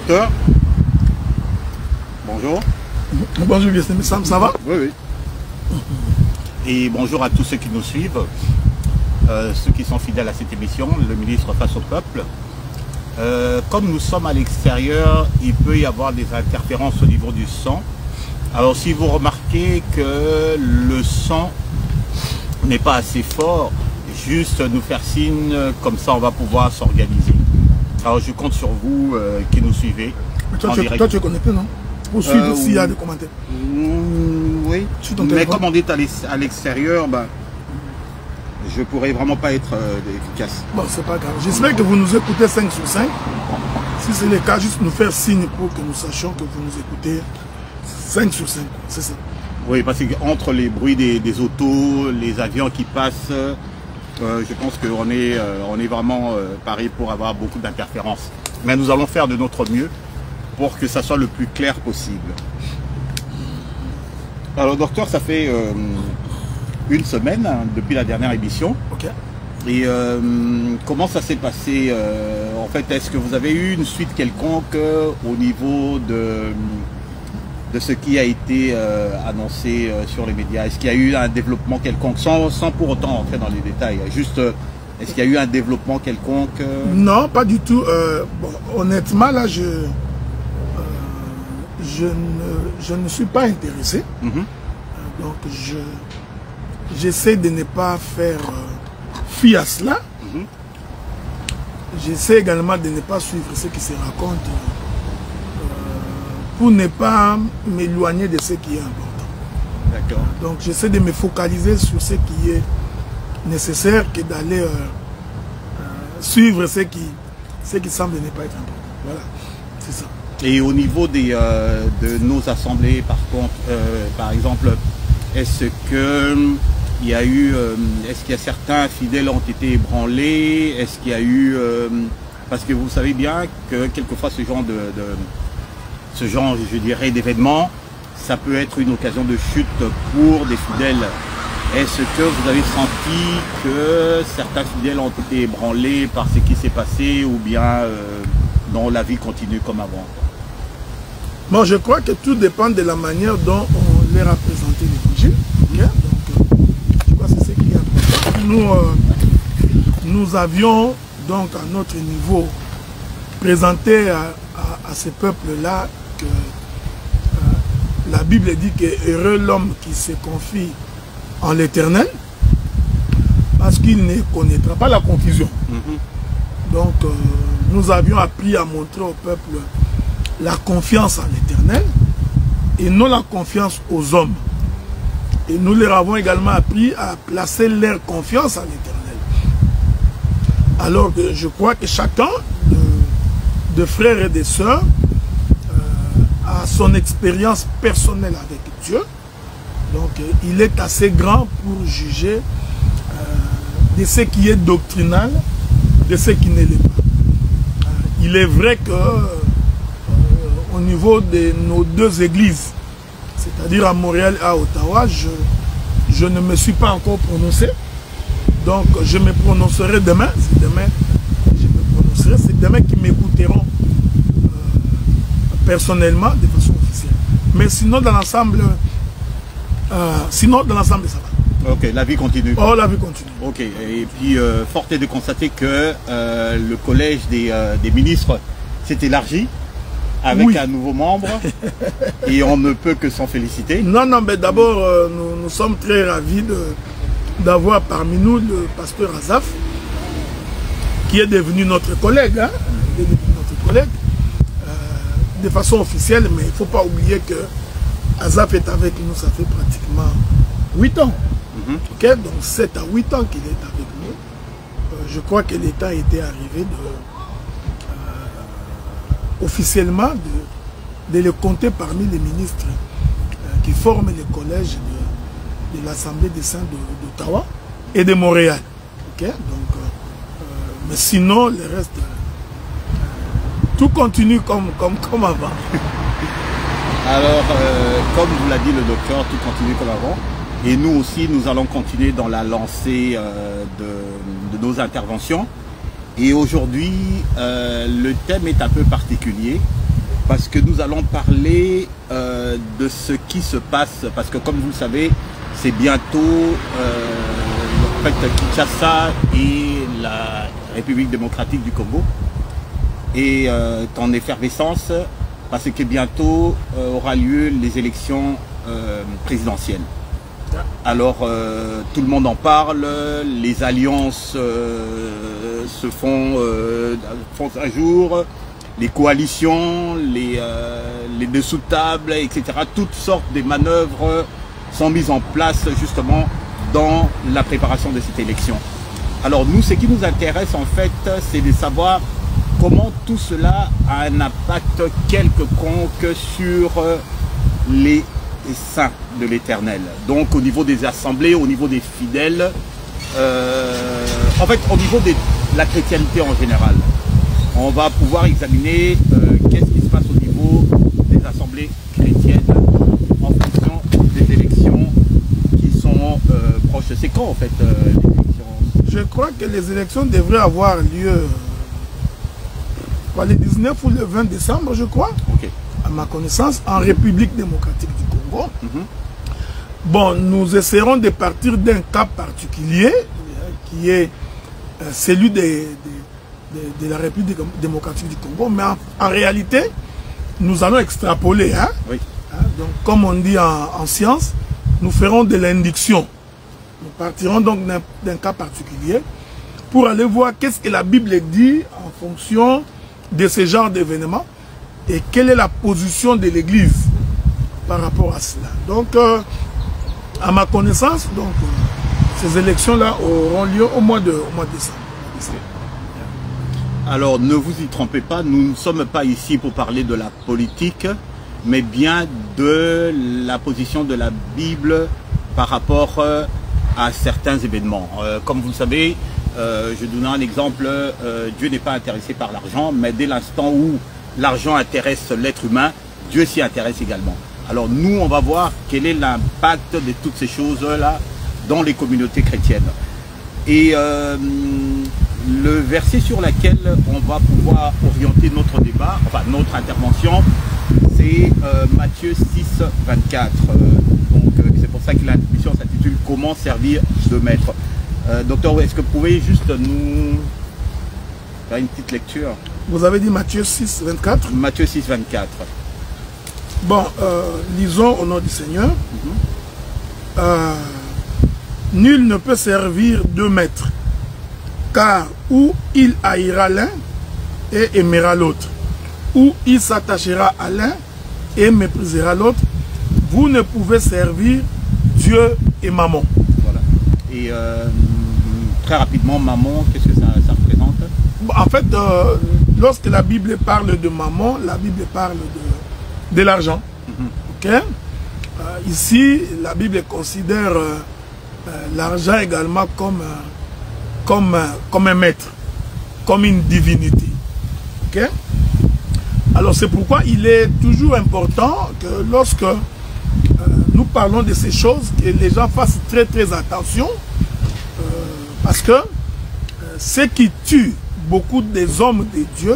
Docteur, bonjour. Bonjour, ça va? Oui, oui. Et bonjour à tous ceux qui nous suivent, ceux qui sont fidèles à cette émission, le ministre face au peuple. Comme nous sommes à l'extérieur, il peut y avoir des interférences au niveau du son. Alors si vous remarquez que le son n'est pas assez fort, juste nous faire signe, comme ça on va pouvoir s'organiser. Alors je compte sur vous qui nous suivez. Mais toi, tu es connecté, non? Pour suivre s'il y a des commentaires. Oui, mais comme on est à l'extérieur, ben, je pourrais vraiment pas être efficace. Bon, c'est pas grave. J'espère que vous nous écoutez 5 sur 5. Si c'est le cas, juste nous faire signe pour que nous sachions que vous nous écoutez 5 sur 5. C'est ça. Oui, parce qu'entre les bruits des autos, les avions qui passent, je pense qu'on est vraiment paré pour avoir beaucoup d'interférences. Mais nous allons faire de notre mieux pour que ça soit le plus clair possible. Alors docteur, ça fait une semaine depuis la dernière émission. Ok. Et comment ça s'est passé en fait, est-ce que vous avez eu une suite quelconque au niveau de ce qui a été annoncé sur les médias? Est-ce qu'il y a eu un développement quelconque, sans pour autant entrer dans les détails, juste est-ce qu'il y a eu un développement quelconque? Non, pas du tout. Bon, honnêtement, là, je ne suis pas intéressé. Donc, j'essaie de ne pas faire fi à cela. J'essaie également de ne pas suivre ce qui se raconte pour ne pas m'éloigner de ce qui est important. D'accord. Donc, j'essaie de me focaliser sur ce qui est nécessaire que d'aller suivre ce qui semble ne pas être important. Voilà, c'est ça. Et au niveau de nos assemblées, par contre, par exemple, est-ce qu'il y a eu, est-ce qu'il y a certains fidèles ont été ébranlés? Est-ce qu'il y a eu, parce que vous savez bien que quelquefois ce genre je dirais, d'événements, ça peut être une occasion de chute pour des fidèles. Est-ce que vous avez senti que certains fidèles ont été ébranlés par ce qui s'est passé, ou bien non, la vie continue comme avant? Bon, je crois que tout dépend de la manière dont on leur a présenté l'évangile. Donc, je crois que c'est ce qui est important. Nous avions donc à notre niveau présenté à ce peuple-là que la Bible dit que heureux l'homme qui se confie en l'Éternel, parce qu'il ne connaîtra pas la confusion. Donc, nous avions appris à montrer au peuple la confiance en l'Éternel et non la confiance aux hommes. Et nous leur avons également appris à placer leur confiance en l'Éternel. Alors que je crois que chacun de frères et de sœurs a son expérience personnelle avec Dieu. Donc il est assez grand pour juger de ce qui est doctrinal, de ce qui ne l'est pas. Il est vrai que au niveau de nos deux églises, c'est-à-dire à Montréal et à Ottawa, je ne me suis pas encore prononcé. Donc je me prononcerai demain. C'est demain je me prononcerai. C'est demain qu'ils m'écouteront personnellement de façon officielle. Mais sinon dans l'ensemble, ça va. Ok, la vie continue. Oh, la vie continue. Ok, et puis fort est de constater que le collège des ministres s'est élargi avec un nouveau membre et on ne peut que s'en féliciter. Non, non, mais d'abord, nous sommes très ravis d'avoir parmi nous le pasteur Azaf, qui est devenu notre collègue, de façon officielle, mais il ne faut pas oublier que Azaf est avec nous, ça fait pratiquement 8 ans. Okay? Donc 7 à 8 ans qu'il est avec nous. Je crois que l'État était arrivé officiellement de le compter parmi les ministres qui forment le collège de l'Assemblée des Saints d'Ottawa et de Montréal. Okay? Donc, mais sinon, le reste, tout continue comme avant. Alors, comme vous l'a dit le docteur, tout continue comme avant. Et nous aussi, nous allons continuer dans la lancée de nos interventions. Et aujourd'hui, le thème est un peu particulier. parce que nous allons parler de ce qui se passe, parce que comme vous le savez, c'est bientôt en fait, Kinshasa et la République démocratique du Congo est en effervescence, parce que bientôt aura lieu les élections présidentielles. Alors tout le monde en parle, les alliances se font un jour, les coalitions, les dessous de table, etc. Toutes sortes de manœuvres sont mises en place justement dans la préparation de cette élection. Alors nous, ce qui nous intéresse en fait, c'est de savoir comment tout cela a un impact quelconque sur les saints de l'Éternel. Donc au niveau des assemblées, au niveau des fidèles, en fait au niveau de la chrétienté en général. On va pouvoir examiner qu'est-ce qui se passe au niveau des assemblées chrétiennes en fonction des élections qui sont proches. C'est quand en fait les élections? Je crois que les élections devraient avoir lieu le 19 ou le 20 décembre, je crois, okay. À ma connaissance, en République démocratique du Congo. Bon, nous essaierons de partir d'un cas particulier, qui est celui de la République démocratique du Congo, mais en réalité, nous allons extrapoler. Hein? Oui. Donc, comme on dit en science, nous ferons de l'induction. Nous partirons donc d'un cas particulier pour aller voir qu'est-ce que la Bible dit en fonction de ce genre d'événements et quelle est la position de l'Église par rapport à cela. Donc, à ma connaissance, donc, ces élections-là auront lieu au mois de décembre. Alors, ne vous y trompez pas, nous ne sommes pas ici pour parler de la politique, mais bien de la position de la Bible par rapport à certains événements. Comme vous le savez, je donne un exemple, Dieu n'est pas intéressé par l'argent, mais dès l'instant où l'argent intéresse l'être humain, Dieu s'y intéresse également. Alors nous, on va voir quel est l'impact de toutes ces choses-là dans les communautés chrétiennes. Et le verset sur lequel on va pouvoir orienter notre débat, enfin notre intervention, c'est Matthieu 6, 24. Donc c'est pour ça que l'émission s'intitule « Comment servir de maître ». Docteur, est-ce que vous pouvez juste nous faire une petite lecture? Vous avez dit Matthieu 6, 24? Matthieu 6, 24. Bon, lisons au nom du Seigneur. Nul ne peut servir deux maîtres, car ou il haïra l'un et aimera l'autre, ou il s'attachera à l'un et méprisera l'autre. Vous ne pouvez servir Dieu et Mammon. Voilà. Et très rapidement, Mammon, qu'est-ce que ça représente? En fait, lorsque la Bible parle de Mammon, la Bible parle de l'argent. Okay? Ici, la Bible considère l'argent également comme un maître, comme une divinité. Okay? Alors c'est pourquoi il est toujours important que lorsque nous parlons de ces choses, que les gens fassent très très attention, parce que ce qui tue beaucoup des hommes de Dieu,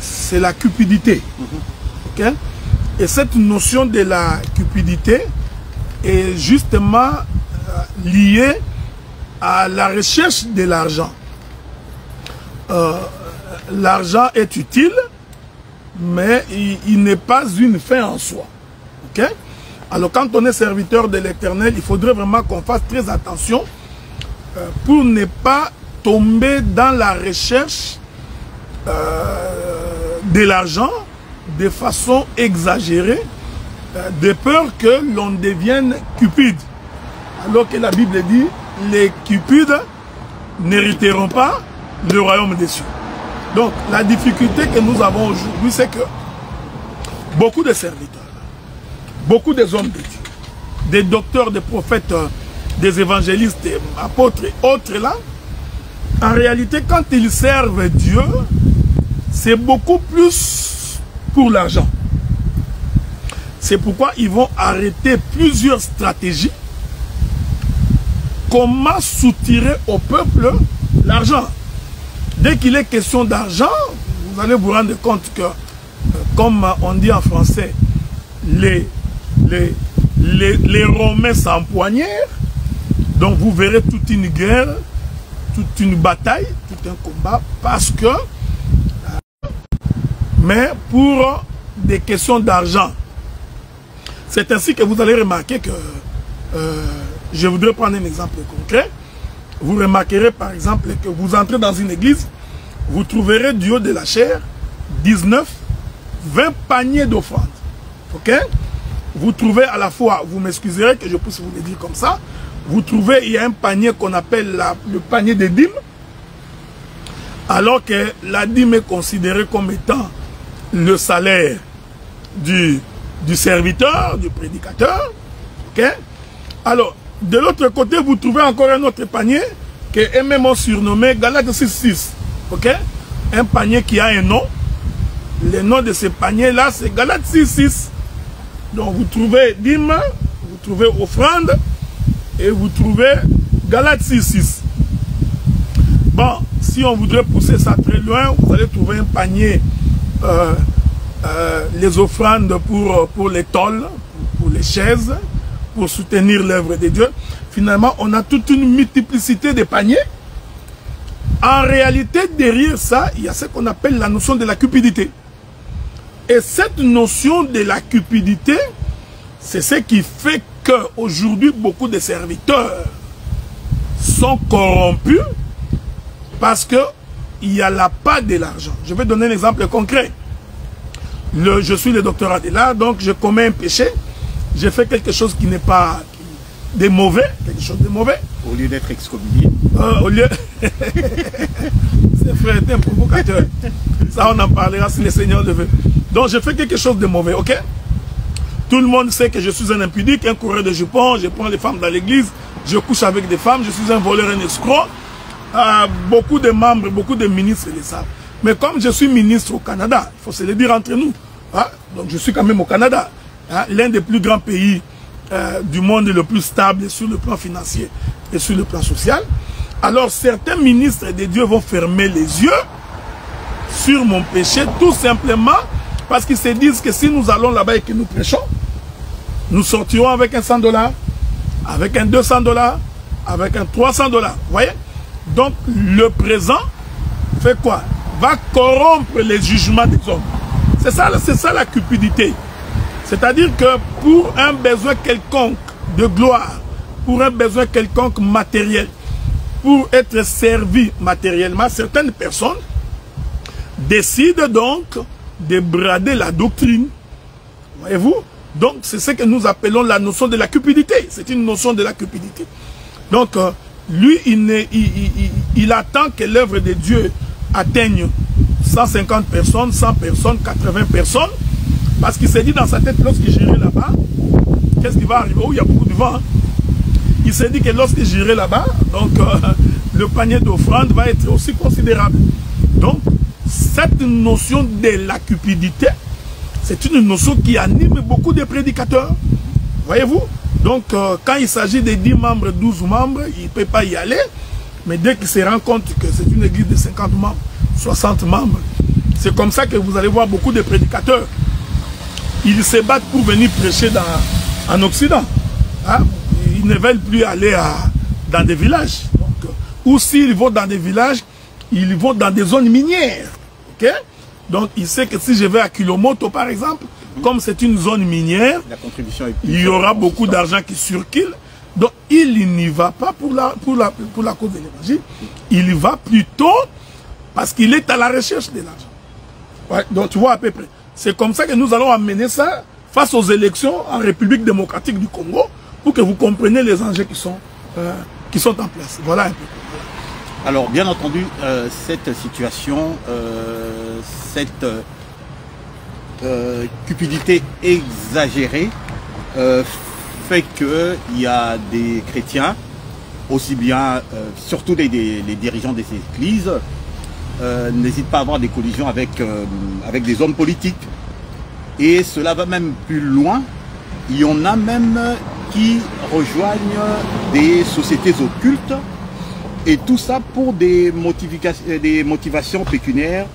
c'est la cupidité. Okay? Et cette notion de la cupidité est justement liée à la recherche de l'argent. L'argent est utile, mais il n'est pas une fin en soi. Okay? Alors quand on est serviteur de l'Éternel, il faudrait vraiment qu'on fasse très attention pour ne pas tomber dans la recherche de l'argent de façon exagérée, de peur que l'on devienne cupide. Alors que la Bible dit, les cupides n'hériteront pas le royaume des cieux. Donc la difficulté que nous avons aujourd'hui, c'est que beaucoup de serviteurs, beaucoup des hommes de Dieu, des docteurs, des prophètes, des évangélistes, des apôtres et autres là, en réalité, quand ils servent Dieu, c'est beaucoup plus pour l'argent. C'est pourquoi ils vont arrêter plusieurs stratégies. Comment soutirer au peuple l'argent? Dès qu'il est question d'argent, vous allez vous rendre compte que comme on dit en français, les Romains s'empoignèrent. Donc vous verrez toute une guerre, toute une bataille, tout un combat, parce que, mais pour des questions d'argent. C'est ainsi que vous allez remarquer que, je voudrais prendre un exemple concret. Vous remarquerez par exemple que vous entrez dans une église, vous trouverez du haut de la chaire 19, 20 paniers d'offrandes. Ok? Vous trouvez à la fois, vous m'excuserez que je puisse vous le dire comme ça, vous trouvez, il y a un panier qu'on appelle le panier des dîmes, alors que la dîme est considérée comme étant le salaire du serviteur, du prédicateur. Ok? Alors, de l'autre côté, vous trouvez encore un autre panier que même ont surnommé Galates 6.6. Ok? Un panier qui a un nom. Le nom de ce panier-là, c'est Galates 6.6. Donc, vous trouvez dîme, vous trouvez offrande, et vous trouvez Galates 6.6. Bon, si on voudrait pousser ça très loin, vous allez trouver un panier, les offrandes pour les tôles, pour les chaises, pour soutenir l'œuvre de Dieu. Finalement, on a toute une multiplicité de paniers. En réalité, derrière ça, il y a ce qu'on appelle la notion de la cupidité. Et cette notion de la cupidité, c'est ce qui fait qu'aujourd'hui, beaucoup de serviteurs sont corrompus parce qu'il y a la part de l'argent. Je vais donner un exemple concret. Je suis le docteur Adela, donc je commets un péché. J'ai fait quelque chose qui n'est pas de mauvais, quelque chose de mauvais. Au lieu d'être excommunié. Au lieu... C'est frère, c'est un provocateur. Ça, on en parlera si le Seigneur le veut. Donc, je fais quelque chose de mauvais, ok? Tout le monde sait que je suis un impudique, un coureur de jupons, je prends les femmes dans l'église, je couche avec des femmes, je suis un voleur, un escroc. Beaucoup de membres, beaucoup de ministres le savent. Mais comme je suis ministre au Canada, il faut se le dire entre nous, hein? Donc je suis quand même au Canada, hein? L'un des plus grands pays du monde, le plus stable sur le plan financier et sur le plan social. Alors certains ministres de Dieu vont fermer les yeux sur mon péché, tout simplement parce qu'ils se disent que si nous allons là-bas et que nous prêchons, nous sortirons avec un $100, avec un $200, avec un $300. Vous voyez? Donc le présent fait quoi? Va corrompre les jugements des hommes. C'est ça la cupidité. C'est-à-dire que pour un besoin quelconque de gloire, pour un besoin quelconque matériel, pour être servi matériellement, certaines personnes décident donc de brader la doctrine. Voyez-vous? Donc c'est ce que nous appelons la notion de la cupidité. C'est une notion de la cupidité. Donc lui, il attend que l'œuvre de Dieu atteigne 150 personnes, 100 personnes, 80 personnes, parce qu'il s'est dit dans sa tête, lorsqu'il j'irai là-bas, qu'est-ce qui va arriver? Oh, il y a beaucoup de vent. Hein? Il s'est dit que lorsque j'irai là-bas, donc le panier d'offrande va être aussi considérable. Donc, cette notion de la cupidité, c'est une notion qui anime beaucoup de prédicateurs. Voyez-vous? Donc, quand il s'agit de 10 membres, 12 membres, il ne peut pas y aller. Mais dès qu'il se rend compte que c'est une église de 50 membres, 60 membres, c'est comme ça que vous allez voir beaucoup de prédicateurs. Ils se battent pour venir prêcher en Occident. Hein? Ils ne veulent plus aller dans des villages. Donc, ou s'ils vont dans des villages, ils vont dans des zones minières. Okay? Donc, il sait que si je vais à Kilomoto, par exemple, comme c'est une zone minière, la contribution est il y aura beaucoup d'argent qui circule. Donc, il n'y va pas pour la cause de l'évangile. Il y va plutôt parce qu'il est à la recherche de l'argent. Ouais, donc, tu vois à peu près. C'est comme ça que nous allons amener ça face aux élections en République démocratique du Congo pour que vous compreniez les enjeux qui sont en place. Voilà un peu. Alors, bien entendu, cette situation, cette cupidité exagérée fait qu'il y a des chrétiens, aussi bien, surtout les dirigeants des églises, n'hésitent pas à avoir des collisions avec des hommes politiques. Et cela va même plus loin. Il y en a même qui rejoignent des sociétés occultes. Et tout ça pour des motivations pécuniaires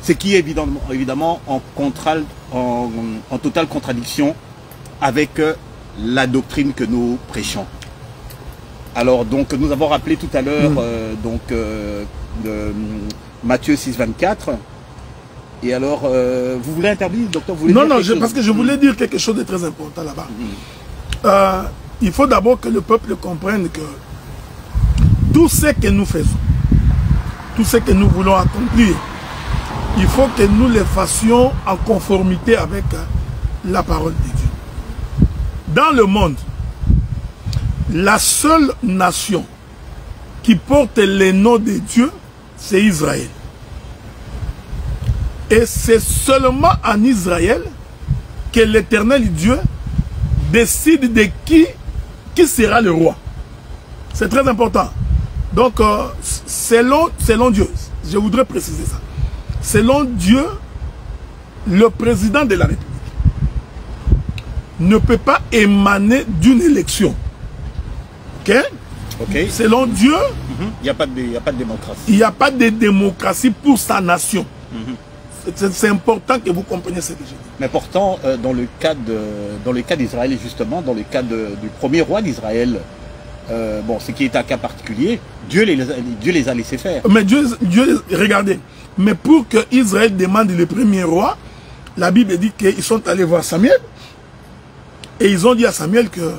Ce qui est évidemment en totale contradiction avec la doctrine que nous prêchons. Alors donc nous avons rappelé tout à l'heure Matthieu 6, 24. Et alors, vous voulez intervenir, docteur? Non, parce que je voulais dire quelque chose de très important là-bas. Il faut d'abord que le peuple comprenne que tout ce que nous faisons, tout ce que nous voulons accomplir, il faut que nous le fassions en conformité avec la parole de Dieu. Dans le monde, la seule nation qui porte le nom de Dieu, c'est Israël. Et c'est seulement en Israël que l'Éternel Dieu décide de qui sera le roi. C'est très important. Donc, selon Dieu, je voudrais préciser ça. Selon Dieu, le président de la République ne peut pas émaner d'une élection. Ok? Selon Dieu, il n'y a pas de démocratie. Il n'y a pas de démocratie pour sa nation. C'est important que vous compreniez ce que je dis. Mais pourtant, dans le cas d'Israël, justement, dans le cas du premier roi d'Israël, bon, ce qui est un cas particulier, Dieu les a laissés faire. Mais Dieu, regardez, mais pour que Israël demande le premier roi, la Bible dit qu'ils sont allés voir Samuel et ils ont dit à Samuel que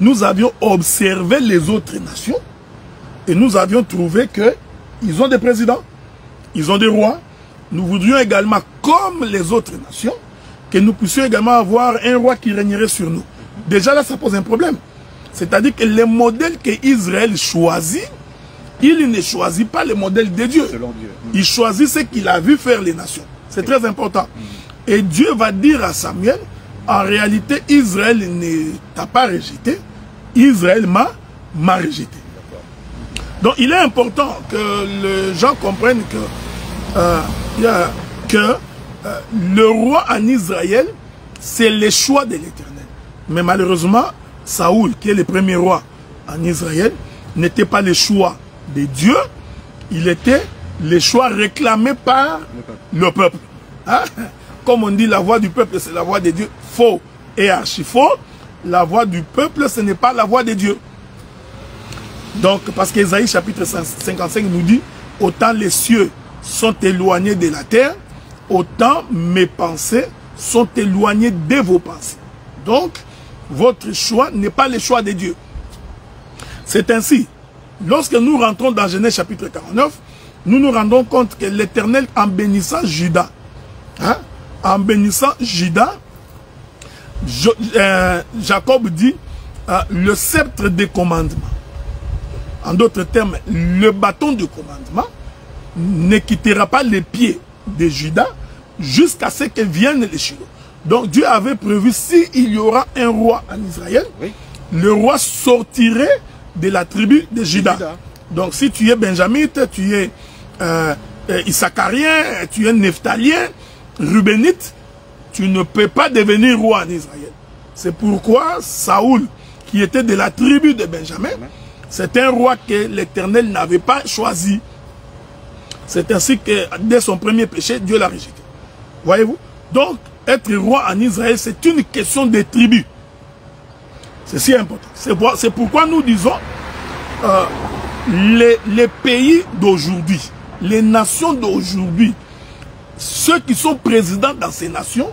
nous avions observé les autres nations et nous avions trouvé qu'ils ont des présidents, ils ont des rois. Nous voudrions également, comme les autres nations, que nous puissions également avoir un roi qui régnerait sur nous. Déjà là, ça pose un problème. C'est-à-dire que le modèle qu'Israël choisit, il ne choisit pas le modèle de Dieu. Selon Dieu. Il choisit ce qu'il a vu faire les nations. C'est très important. Et Dieu va dire à Samuel, en réalité, Israël ne t'a pas rejeté, Israël m'a rejeté. Donc il est important que les gens comprennent que le roi en Israël, c'est le choix de l'Éternel. Mais malheureusement, Saoul, qui est le premier roi en Israël, n'était pas le choix de Dieu, il était le choix réclamé par le peuple. Hein? Comme on dit, la voix du peuple, c'est la voix de Dieu. Faux et archi faux. La voix du peuple, ce n'est pas la voix de Dieu. Donc, parce qu'Ésaïe chapitre 55 nous dit, autant les cieux sont éloignés de la terre, autant mes pensées sont éloignées de vos pensées. Donc, votre choix n'est pas le choix de Dieu. C'est ainsi. Lorsque nous rentrons dans Genèse chapitre 49, nous nous rendons compte que l'Éternel, en bénissant Juda, Jacob dit le sceptre des commandements. En d'autres termes, le bâton de commandement ne quittera pas les pieds de Juda jusqu'à ce que vienne les Shiloh. Donc Dieu avait prévu, s'il y aura un roi en Israël, le roi sortirait de la tribu de Juda. Donc si tu es benjamite, tu es issacharien, tu es nephtalien, rubénite, tu ne peux pas devenir roi en Israël. C'est pourquoi Saoul, qui était de la tribu de Benjamin, c'est un roi que l'Éternel n'avait pas choisi. C'est ainsi que dès son premier péché, Dieu l'a rejeté. Voyez-vous? Donc, être roi en Israël, c'est une question de tribu. C'est si important. C'est pourquoi nous disons, les pays d'aujourd'hui, les nations d'aujourd'hui, ceux qui sont présidents dans ces nations,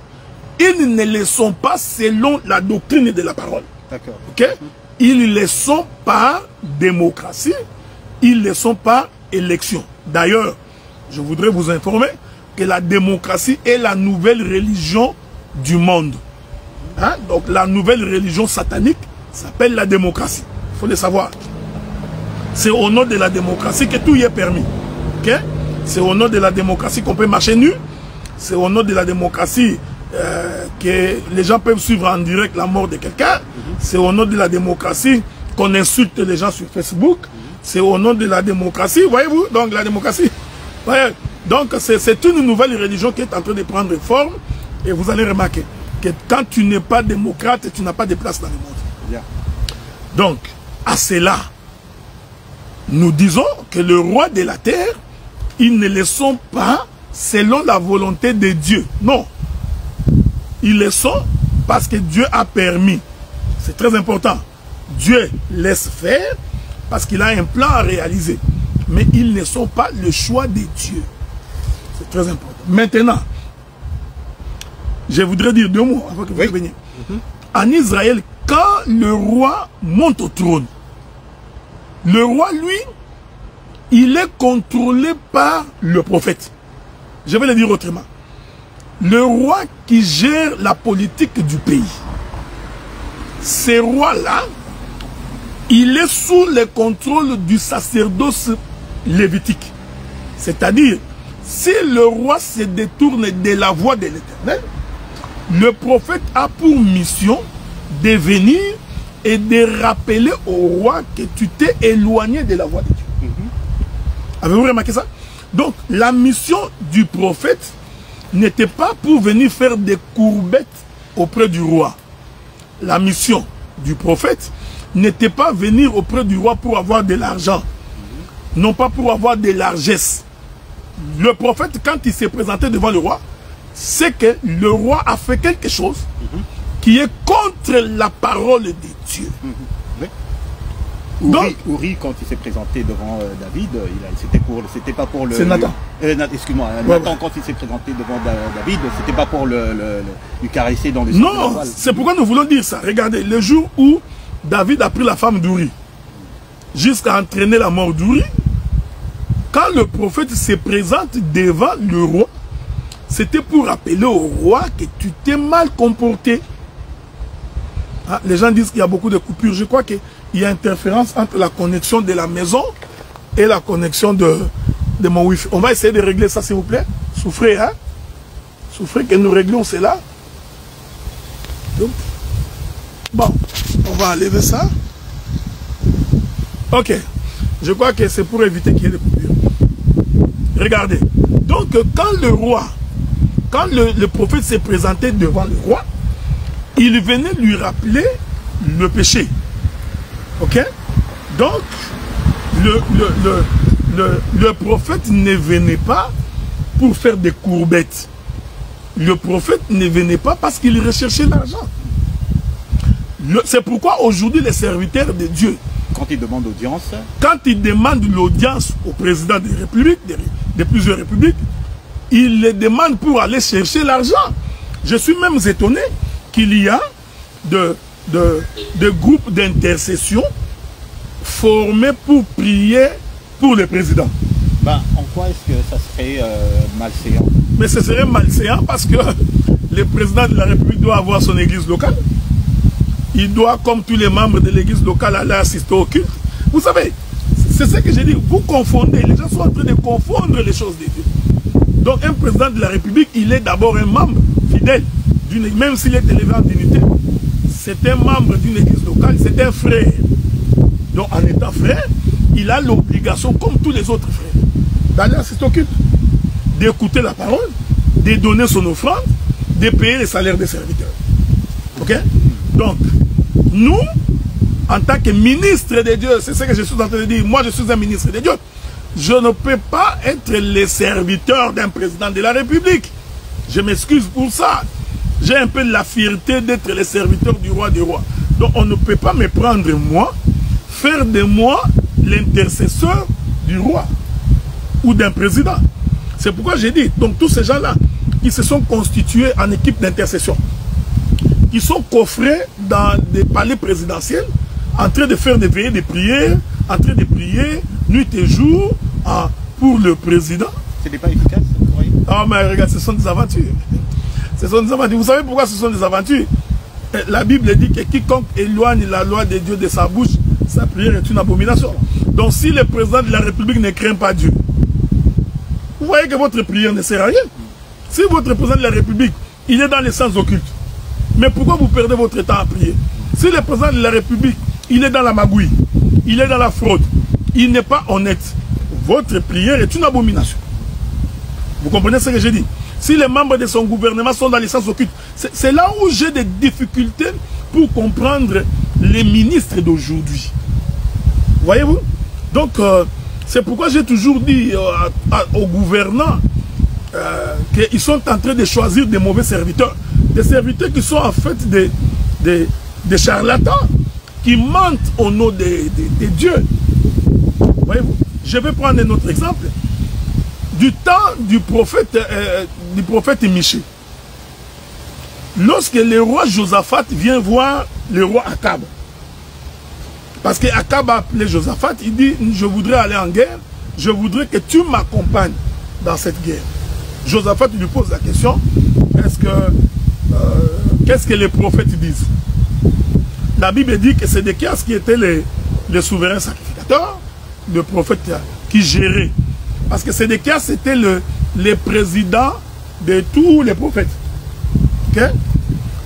ils ne le sont pas selon la doctrine de la parole. D'accord. Okay? Ils le sont par démocratie, ils le sont par élection. D'ailleurs, je voudrais vous informer que la démocratie est la nouvelle religion du monde. Hein? Donc la nouvelle religion satanique s'appelle la démocratie. Il faut le savoir. C'est au nom de la démocratie que tout y est permis. Okay? C'est au nom de la démocratie qu'on peut marcher nu. C'est au nom de la démocratie que les gens peuvent suivre en direct la mort de quelqu'un. C'est au nom de la démocratie qu'on insulte les gens sur Facebook. C'est au nom de la démocratie, voyez-vous, donc la démocratie. Voyez, donc c'est une nouvelle religion qui est en train de prendre forme. Et vous allez remarquer que quand tu n'es pas démocrate, tu n'as pas de place dans le monde. Yeah. Donc, à cela, nous disons que le roi de la terre, ils ne le sont pas selon la volonté de Dieu. Non. Ils le sont parce que Dieu a permis. C'est très important. Dieu laisse faire parce qu'il a un plan à réaliser. Mais ils ne sont pas le choix de Dieu. C'est très important. Maintenant, je voudrais dire 2 mots avant que vous veniez. En Israël, quand le roi monte au trône, le roi, lui, il est contrôlé par le prophète. Je vais le dire autrement. Le roi qui gère la politique du pays. Ce roi-là, il est sous le contrôle du sacerdoce lévitique. C'est-à-dire, si le roi se détourne de la voie de l'Éternel, le prophète a pour mission de venir et de rappeler au roi que tu t'es éloigné de la voie de Dieu. Avez-vous remarqué ça? Donc, la mission du prophète n'était pas pour venir faire des courbettes auprès du roi. La mission du prophète n'était pas venir auprès du roi pour avoir de l'argent, non pas pour avoir de largesse. Le prophète, quand il s'est présenté devant le roi, c'est que le roi a fait quelque chose qui est contre la parole de Dieu. Uri, quand il s'est présenté devant David, c'était pas pour le... C'est Nathan. Excuse-moi, Nathan, quand il s'est présenté devant David, c'était pas pour lui caresser dans le sang. Non, c'est pourquoi nous voulons dire ça. Regardez, le jour où David a pris la femme d'Uri, jusqu'à entraîner la mort d'Uri, quand le prophète se présente devant le roi, c'était pour rappeler au roi que tu t'es mal comporté. Ah, les gens disent qu'il y a beaucoup de coupures. Je crois qu'il y a interférence entre la connexion de la maison et la connexion de mon Wi-Fi. On va essayer de régler ça, s'il vous plaît. Souffrez, hein? Souffrez que nous réglions cela. Donc, bon, on va enlever ça. Ok. Je crois que c'est pour éviter qu'il y ait des coupures. Regardez. Donc, quand le roi, quand le prophète s'est présenté devant le roi, il venait lui rappeler le péché. Ok? Donc, le prophète ne venait pas pour faire des courbettes. Le prophète ne venait pas parce qu'il recherchait l'argent. C'est pourquoi aujourd'hui les serviteurs de Dieu, quand ils demandent audience, quand ils demandent l'audience au président des républiques, de plusieurs républiques, ils les demandent pour aller chercher l'argent. Je suis même étonné qu'il y a de groupes d'intercession formés pour prier pour le président. Ben, en quoi est-ce que ça serait malséant? Mais ce serait malséant parce que le président de la République doit avoir son église locale. Il doit, comme tous les membres de l'église locale, aller assister au culte. Vous savez, c'est ce que j'ai dit. Vous confondez, les gens sont en train de confondre les choses de Dieu. Donc un président de la République, il est d'abord un membre fidèle, même s'il est élevé en dignité. C'est un membre d'une église locale, c'est un frère. Donc en étant frère, il a l'obligation, comme tous les autres frères, d'aller assister au culte, d'écouter la parole, de donner son offrande, de payer les salaires des serviteurs. Ok? Donc, nous, en tant que ministre de Dieu, c'est ce que je suis en train de dire, moi je suis un ministre de Dieu, je ne peux pas être le serviteur d'un président de la République. Je m'excuse pour ça. J'ai un peu la fierté d'être le serviteur du roi des rois. Donc on ne peut pas me prendre moi, faire de moi l'intercesseur du roi ou d'un président. C'est pourquoi j'ai dit, donc tous ces gens-là qui se sont constitués en équipe d'intercession, qui sont coffrés dans des palais présidentiels, en train de faire des veillées de prière, en train de prier nuit et jour pour le président. Ce n'est pas efficace, vous croyez? Ah mais regarde, ce sont des aventures. Ce sont des aventures. Vous savez pourquoi ce sont des aventures? La Bible dit que quiconque éloigne la loi de Dieu de sa bouche, sa prière est une abomination. Donc si le président de la République ne craint pas Dieu, vous voyez que votre prière ne sert à rien. Si votre président de la République, il est dans les sens occultes, mais pourquoi vous perdez votre temps à prier? Si le président de la République, il est dans la magouille, il est dans la fraude, il n'est pas honnête, votre prière est une abomination. Vous comprenez ce que j'ai dit? Si les membres de son gouvernement sont dans les sens occultes, c'est là où j'ai des difficultés pour comprendre les ministres d'aujourd'hui. Voyez-vous? Donc, c'est pourquoi j'ai toujours dit aux gouvernants, qu'ils sont en train de choisir des mauvais serviteurs. Des serviteurs qui sont en fait des charlatans, qui mentent au nom des dieux. Voyez-vous? Je vais prendre un autre exemple. Du temps du prophète Michée. Lorsque le roi Josaphat vient voir le roi Akab, parce que Akab a appelé Josaphat, il dit, je voudrais aller en guerre, je voudrais que tu m'accompagnes dans cette guerre. Josaphat lui pose la question, qu'est-ce que les prophètes disent? La Bible dit que Sédéchias qui était le souverain sacrificateur, le prophète qui gérait. Parce que Sédéchias c'était le président de tous les prophètes. Okay?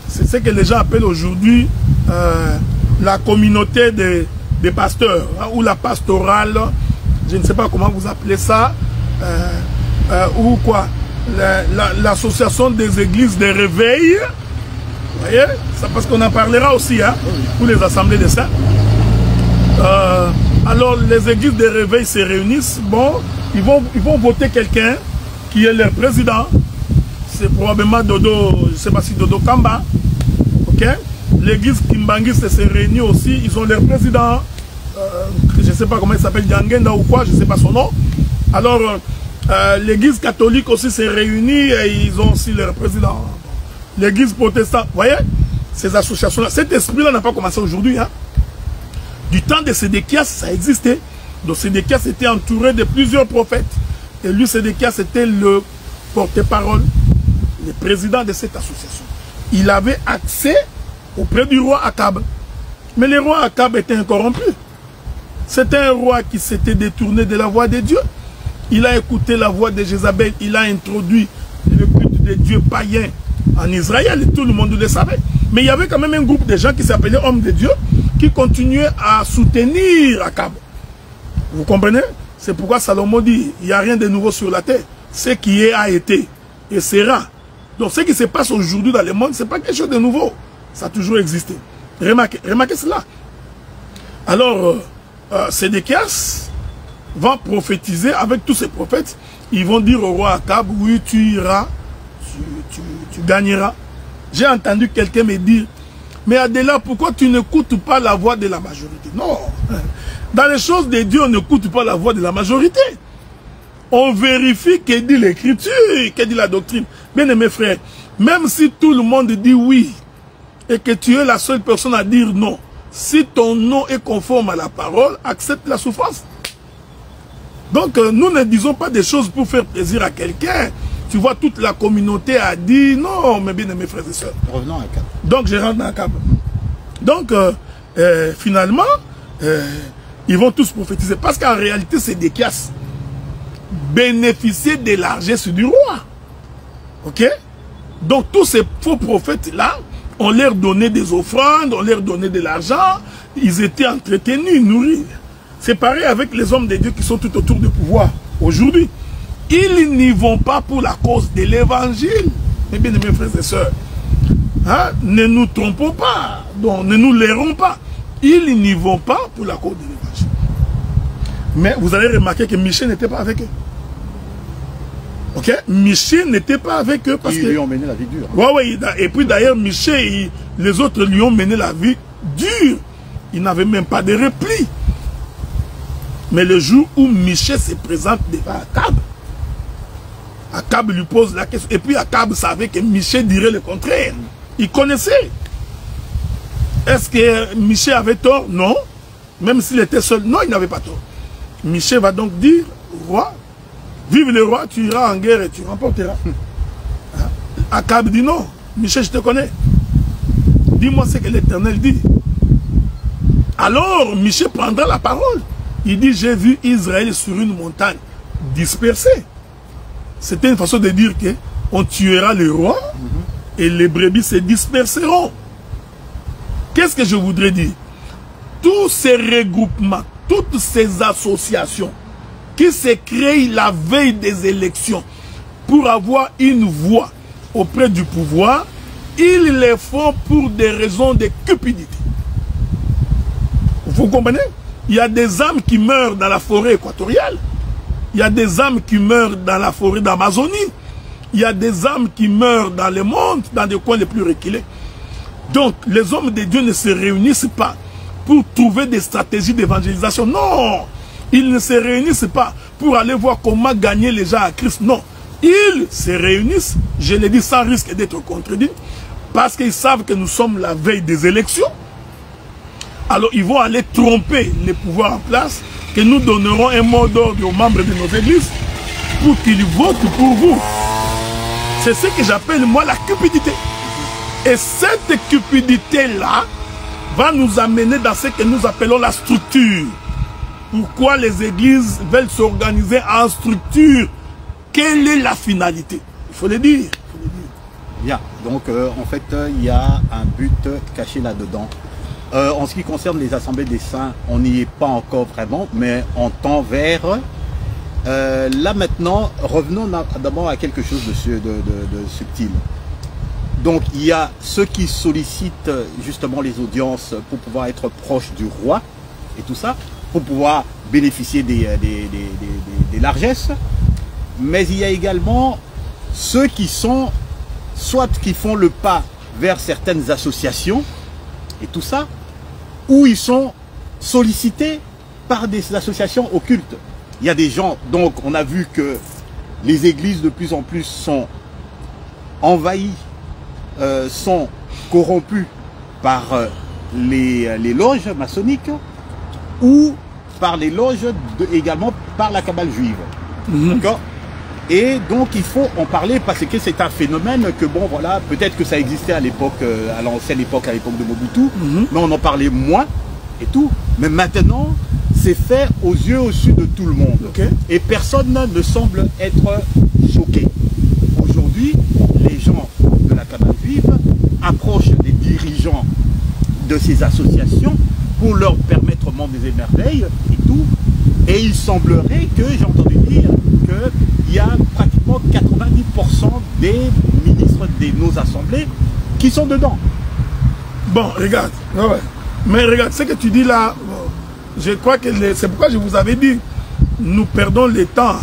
C'est ce que les gens appellent aujourd'hui la communauté des pasteurs, hein, ou la pastorale, je ne sais pas comment vous appelez ça, ou quoi, l'association des églises de réveil. Vous voyez, ça, parce qu'on en parlera aussi, hein, pour les assemblées de saints. Alors les églises de réveil se réunissent, bon, ils vont voter quelqu'un qui est leur président. C'est probablement Dodo, je ne sais pas si Dodo Kamba. Ok? L'église Kimbangiste se réunit aussi, ils ont leur président, je ne sais pas comment il s'appelle, Djangenda ou quoi, je ne sais pas son nom. Alors l'église catholique aussi se réunit et ils ont aussi leur président. L'église protestante, vous voyez, ces associations-là, cet esprit-là n'a pas commencé aujourd'hui. Hein. Du temps de Sédéchias, ça existait. Donc Sédéchias était entouré de plusieurs prophètes. Et lui, Sédéchias, était le porte-parole, le président de cette association. Il avait accès auprès du roi Akab. Mais le roi Akab était incorrompu. C'était un roi qui s'était détourné de la voie de Dieu. Il a écouté la voix de Jézabel. Il a introduit le culte des dieux païens en Israël, tout le monde le savait. Mais il y avait quand même un groupe de gens qui s'appelaient hommes de Dieu qui continuaient à soutenir Akab. Vous comprenez? C'est pourquoi Salomon dit, il n'y a rien de nouveau sur la terre. Ce qui est a été et sera. Donc ce qui se passe aujourd'hui dans le monde, ce n'est pas quelque chose de nouveau. Ça a toujours existé. Remarquez cela. Alors, Sédéchias va prophétiser avec tous ces prophètes. Ils vont dire au roi Akab, oui, tu iras, tu gagneras. J'ai entendu quelqu'un me dire, mais Adela, pourquoi tu n'écoutes pas la voix de la majorité? Non. Dans les choses de Dieu, on n'écoute pas la voix de la majorité. On vérifie que dit l'écriture, que dit la doctrine. Bien aimés frères, même si tout le monde dit oui, et que tu es la seule personne à dire non, si ton non est conforme à la parole, accepte la souffrance. Donc nous ne disons pas des choses pour faire plaisir à quelqu'un. Tu vois, toute la communauté a dit non, mes bien-aimés frères et sœurs. Revenons à Akab. Donc je rentre dans Akab. Donc finalement, ils vont tous prophétiser. Parce qu'en réalité, Sédéchias bénéficiait de largesse du roi. Ok? Donc tous ces faux prophètes-là, on leur donnait des offrandes, on leur donnait de l'argent, ils étaient entretenus, nourris. C'est pareil avec les hommes de Dieu qui sont tout autour du pouvoir aujourd'hui. Ils n'y vont pas pour la cause de l'évangile. Mes bien-aimés frères et sœurs, hein? Ne nous trompons pas, donc ne nous lairons pas. Ils n'y vont pas pour la cause de l'évangile. Mais vous allez remarquer que Michée n'était pas avec eux. Ok? Michée n'était pas avec eux parce qu'ils lui ont mené la vie dure. Hein? Ouais, et puis d'ailleurs, Michée, les autres lui ont mené la vie dure. Il n'avait même pas de repli. Mais le jour où Michée se présente devant Akab, Akab lui pose la question. Et puis Akab savait que Michée dirait le contraire. Il connaissait. Est-ce que Michée avait tort? Non. Même s'il était seul. Non, il n'avait pas tort. Michée va donc dire au roi, vive le roi, tu iras en guerre et tu remporteras. Akab dit non. Michée, je te connais. Dis-moi ce que l'Éternel dit. Alors Michée prendra la parole. Il dit, j'ai vu Israël sur une montagne dispersé. C'était une façon de dire que on tuera le roi et les brebis se disperseront. Qu'est-ce que je voudrais dire? Tous ces regroupements, toutes ces associations qui se créent la veille des élections pour avoir une voix auprès du pouvoir, ils les font pour des raisons de cupidité. Vous comprenez? Il y a des âmes qui meurent dans la forêt équatoriale. Il y a des âmes qui meurent dans la forêt d'Amazonie. il y a des âmes qui meurent dans le monde, dans des coins les plus reculés. Donc, les hommes de Dieu ne se réunissent pas pour trouver des stratégies d'évangélisation. Non, ils ne se réunissent pas pour aller voir comment gagner les gens à Christ. Non, ils se réunissent, je l'ai dit sans risque d'être contredit, parce qu'ils savent que nous sommes la veille des élections. Alors, ils vont aller tromper les pouvoirs en place, que nous donnerons un mot d'ordre aux membres de nos églises pour qu'ils votent pour vous. C'est ce que j'appelle, moi, la cupidité. Et cette cupidité-là va nous amener dans ce que nous appelons la structure. Pourquoi les églises veulent s'organiser en structure? Quelle est la finalité? Il faut le dire. Bien, donc en fait, il y a un but caché là-dedans. En ce qui concerne les assemblées des saints, on n'y est pas encore vraiment, mais on tend vers... là maintenant, revenons d'abord à quelque chose de subtil. Donc il y a ceux qui sollicitent justement les audiences pour pouvoir être proches du roi et tout ça, pour pouvoir bénéficier des largesses. Mais il y a également ceux qui sont, soit qui font le pas vers certaines associations et tout ça, où ils sont sollicités par des associations occultes. Il y a des gens, donc on a vu que les églises de plus en plus sont envahies, sont corrompues par les loges maçonniques ou par les loges, également par la cabale juive. D'accord. Et donc il faut en parler parce que c'est un phénomène que bon voilà, peut-être que ça existait à l'époque, à l'ancienne époque, à l'époque de Mobutu, mais on en parlait moins et tout. Mais maintenant, c'est fait aux yeux au-dessus de tout le monde. Et personne ne semble être choqué. Aujourd'hui, les gens de la cabale juive approchent des dirigeants de ces associations pour leur permettre au monde des émerveilles et tout. Et il semblerait que, j'ai entendu dire, qu'il y a pratiquement 90% des ministres de nos assemblées qui sont dedans. Bon, regarde. Mais regarde, ce que tu dis là, je crois que c'est pourquoi je vous avais dit, nous perdons le temps.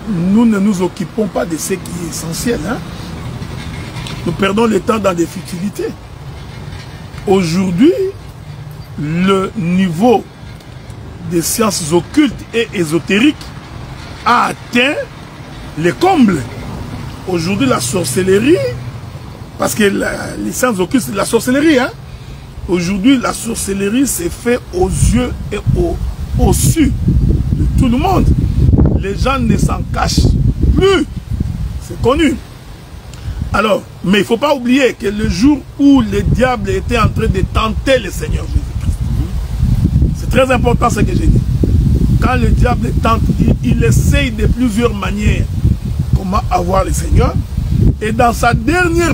Nous ne nous occupons pas de ce qui est essentiel. Hein? Nous perdons le temps dans des futilités. Aujourd'hui, le niveau des sciences occultes et ésotériques a atteint les combles. Aujourd'hui, la sorcellerie, parce que les sciences occultes, c'est de la sorcellerie. Hein? Aujourd'hui, la sorcellerie s'est fait aux yeux et au su de tout le monde. Les gens ne s'en cachent plus. C'est connu. Alors, mais il ne faut pas oublier que le jour où le diable était en train de tenter le Seigneur Jésus-Christ, c'est très important ce que j'ai dit. Quand le diable tente, il essaye de plusieurs manières comment avoir le Seigneur. Et dans sa dernière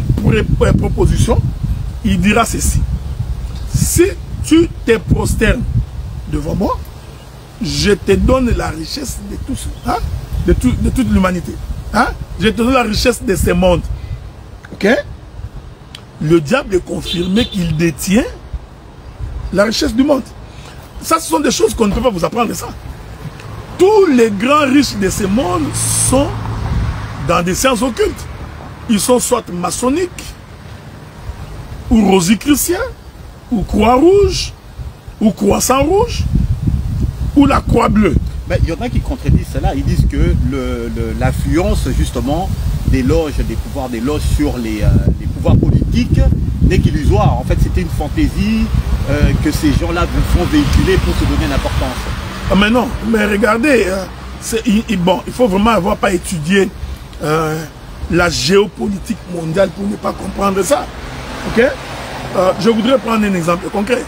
proposition, il dira ceci. Si tu te prosternes devant moi, je te donne la richesse de tout ça, hein? de toute l'humanité. Hein? Je te donne la richesse de ce monde. Ok? Le diable est confirmé qu'il détient la richesse du monde. Ça, ce sont des choses qu'on ne peut pas vous apprendre de ça. Tous les grands riches de ce monde sont dans des sciences occultes. Ils sont soit maçonniques, ou rosicruciens, ou Croix-Rouge, ou Croissant-Rouge, ou la Croix-Bleue. Mais il y en a qui contredisent cela. Ils disent que l'influence justement des loges, des pouvoirs des loges sur les pouvoirs politiques n'est qu'illusoire. En fait, c'était une fantaisie que ces gens-là font véhiculer pour se donner l'importance. Ah mais non, mais regardez, bon, il faut vraiment avoir pas étudié la géopolitique mondiale pour ne pas comprendre ça. Ok? Je voudrais prendre un exemple concret.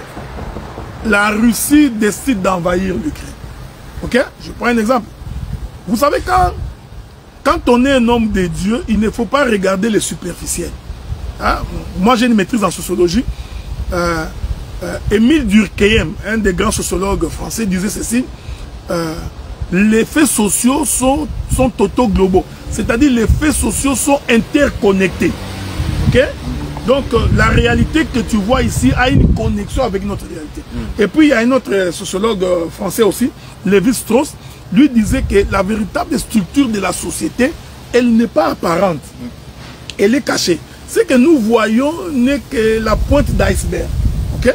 La Russie décide d'envahir l'Ukraine. Ok? Je prends un exemple. Vous savez, quand on est un homme de Dieu, il ne faut pas regarder les superficiels. Hein? Moi, j'ai une maîtrise en sociologie. Émile Durkheim, un des grands sociologues français, disait ceci. Les faits sociaux sont auto-globaux. C'est-à-dire les faits sociaux sont interconnectés. Ok? Donc la réalité que tu vois ici a une connexion avec notre réalité. Et puis il y a un autre sociologue français aussi, Lévi-Strauss, lui disait que la véritable structure de la société elle n'est pas apparente. Elle est cachée. Ce que nous voyons n'est que la pointe d'iceberg. Ok?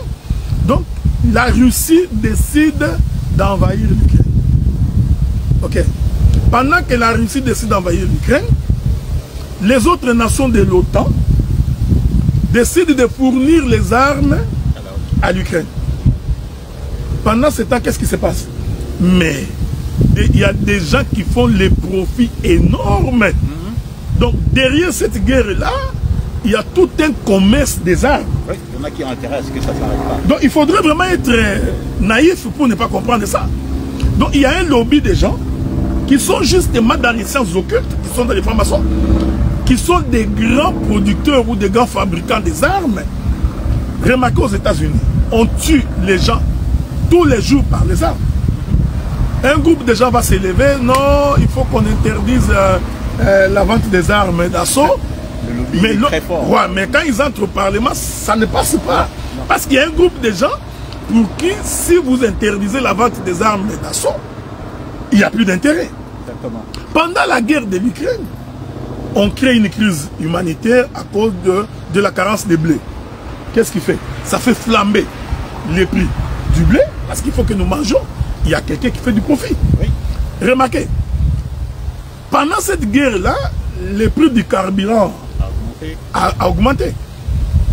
Donc, la Russie décide d'envahir l'Ukraine. Ok? Pendant que la Russie décide d'envahir l'Ukraine, les autres nations de l'OTAN décident de fournir les armes à l'Ukraine. Pendant ce temps, qu'est-ce qui se passe? Mais il y a des gens qui font les profits énormes. Donc, derrière cette guerre-là, il y a tout un commerce des armes. Oui, il y en a qui ont intérêt à ce que ça ne s'arrête pas. Donc, il faudrait vraiment être naïf pour ne pas comprendre ça. Donc, il y a un lobby des gens qui sont justement dans les sciences occultes, qui sont dans les francs-maçons, qui sont des grands producteurs ou des grands fabricants des armes. Remarquez aux États-Unis, on tue les gens tous les jours par les armes. Un groupe de gens va s'élever, non, il faut qu'on interdise la vente des armes d'assaut. Le lobby est très fort. Ouais, mais quand ils entrent au Parlement, ça ne passe pas. Parce qu'il y a un groupe de gens pour qui, si vous interdisez la vente des armes d'assaut, il n'y a plus d'intérêt. Pendant la guerre de l'Ukraine, on crée une crise humanitaire à cause de la carence de blé. Qu'est-ce qui fait? Ça fait flamber les prix du blé, parce qu'il faut que nous mangeons. Il y a quelqu'un qui fait du profit. Oui. Remarquez, pendant cette guerre-là, les prix du carburant a augmenté.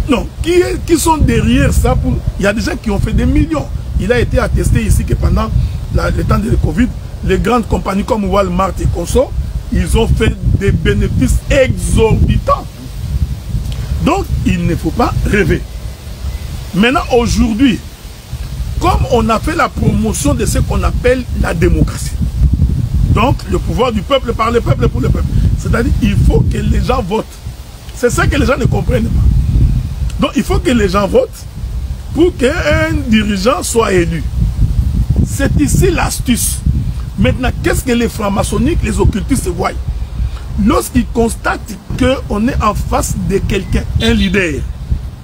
Non, qui sont derrière ça? Il y a des gens qui ont fait des millions. Il a été attesté ici que pendant le temps de la Covid, les grandes compagnies comme Walmart et consorts, ils ont fait des bénéfices exorbitants. Donc, il ne faut pas rêver. Maintenant, aujourd'hui, comme on a fait la promotion de ce qu'on appelle la démocratie, donc le pouvoir du peuple par le peuple pour le peuple, c'est-à-dire qu'il faut que les gens votent. C'est ça que les gens ne comprennent pas. Donc, il faut que les gens votent pour qu'un dirigeant soit élu. C'est ici l'astuce. Maintenant, qu'est-ce que les francs-maçonniques, les occultistes voient? Lorsqu'ils constatent qu'on est en face de quelqu'un, un leader,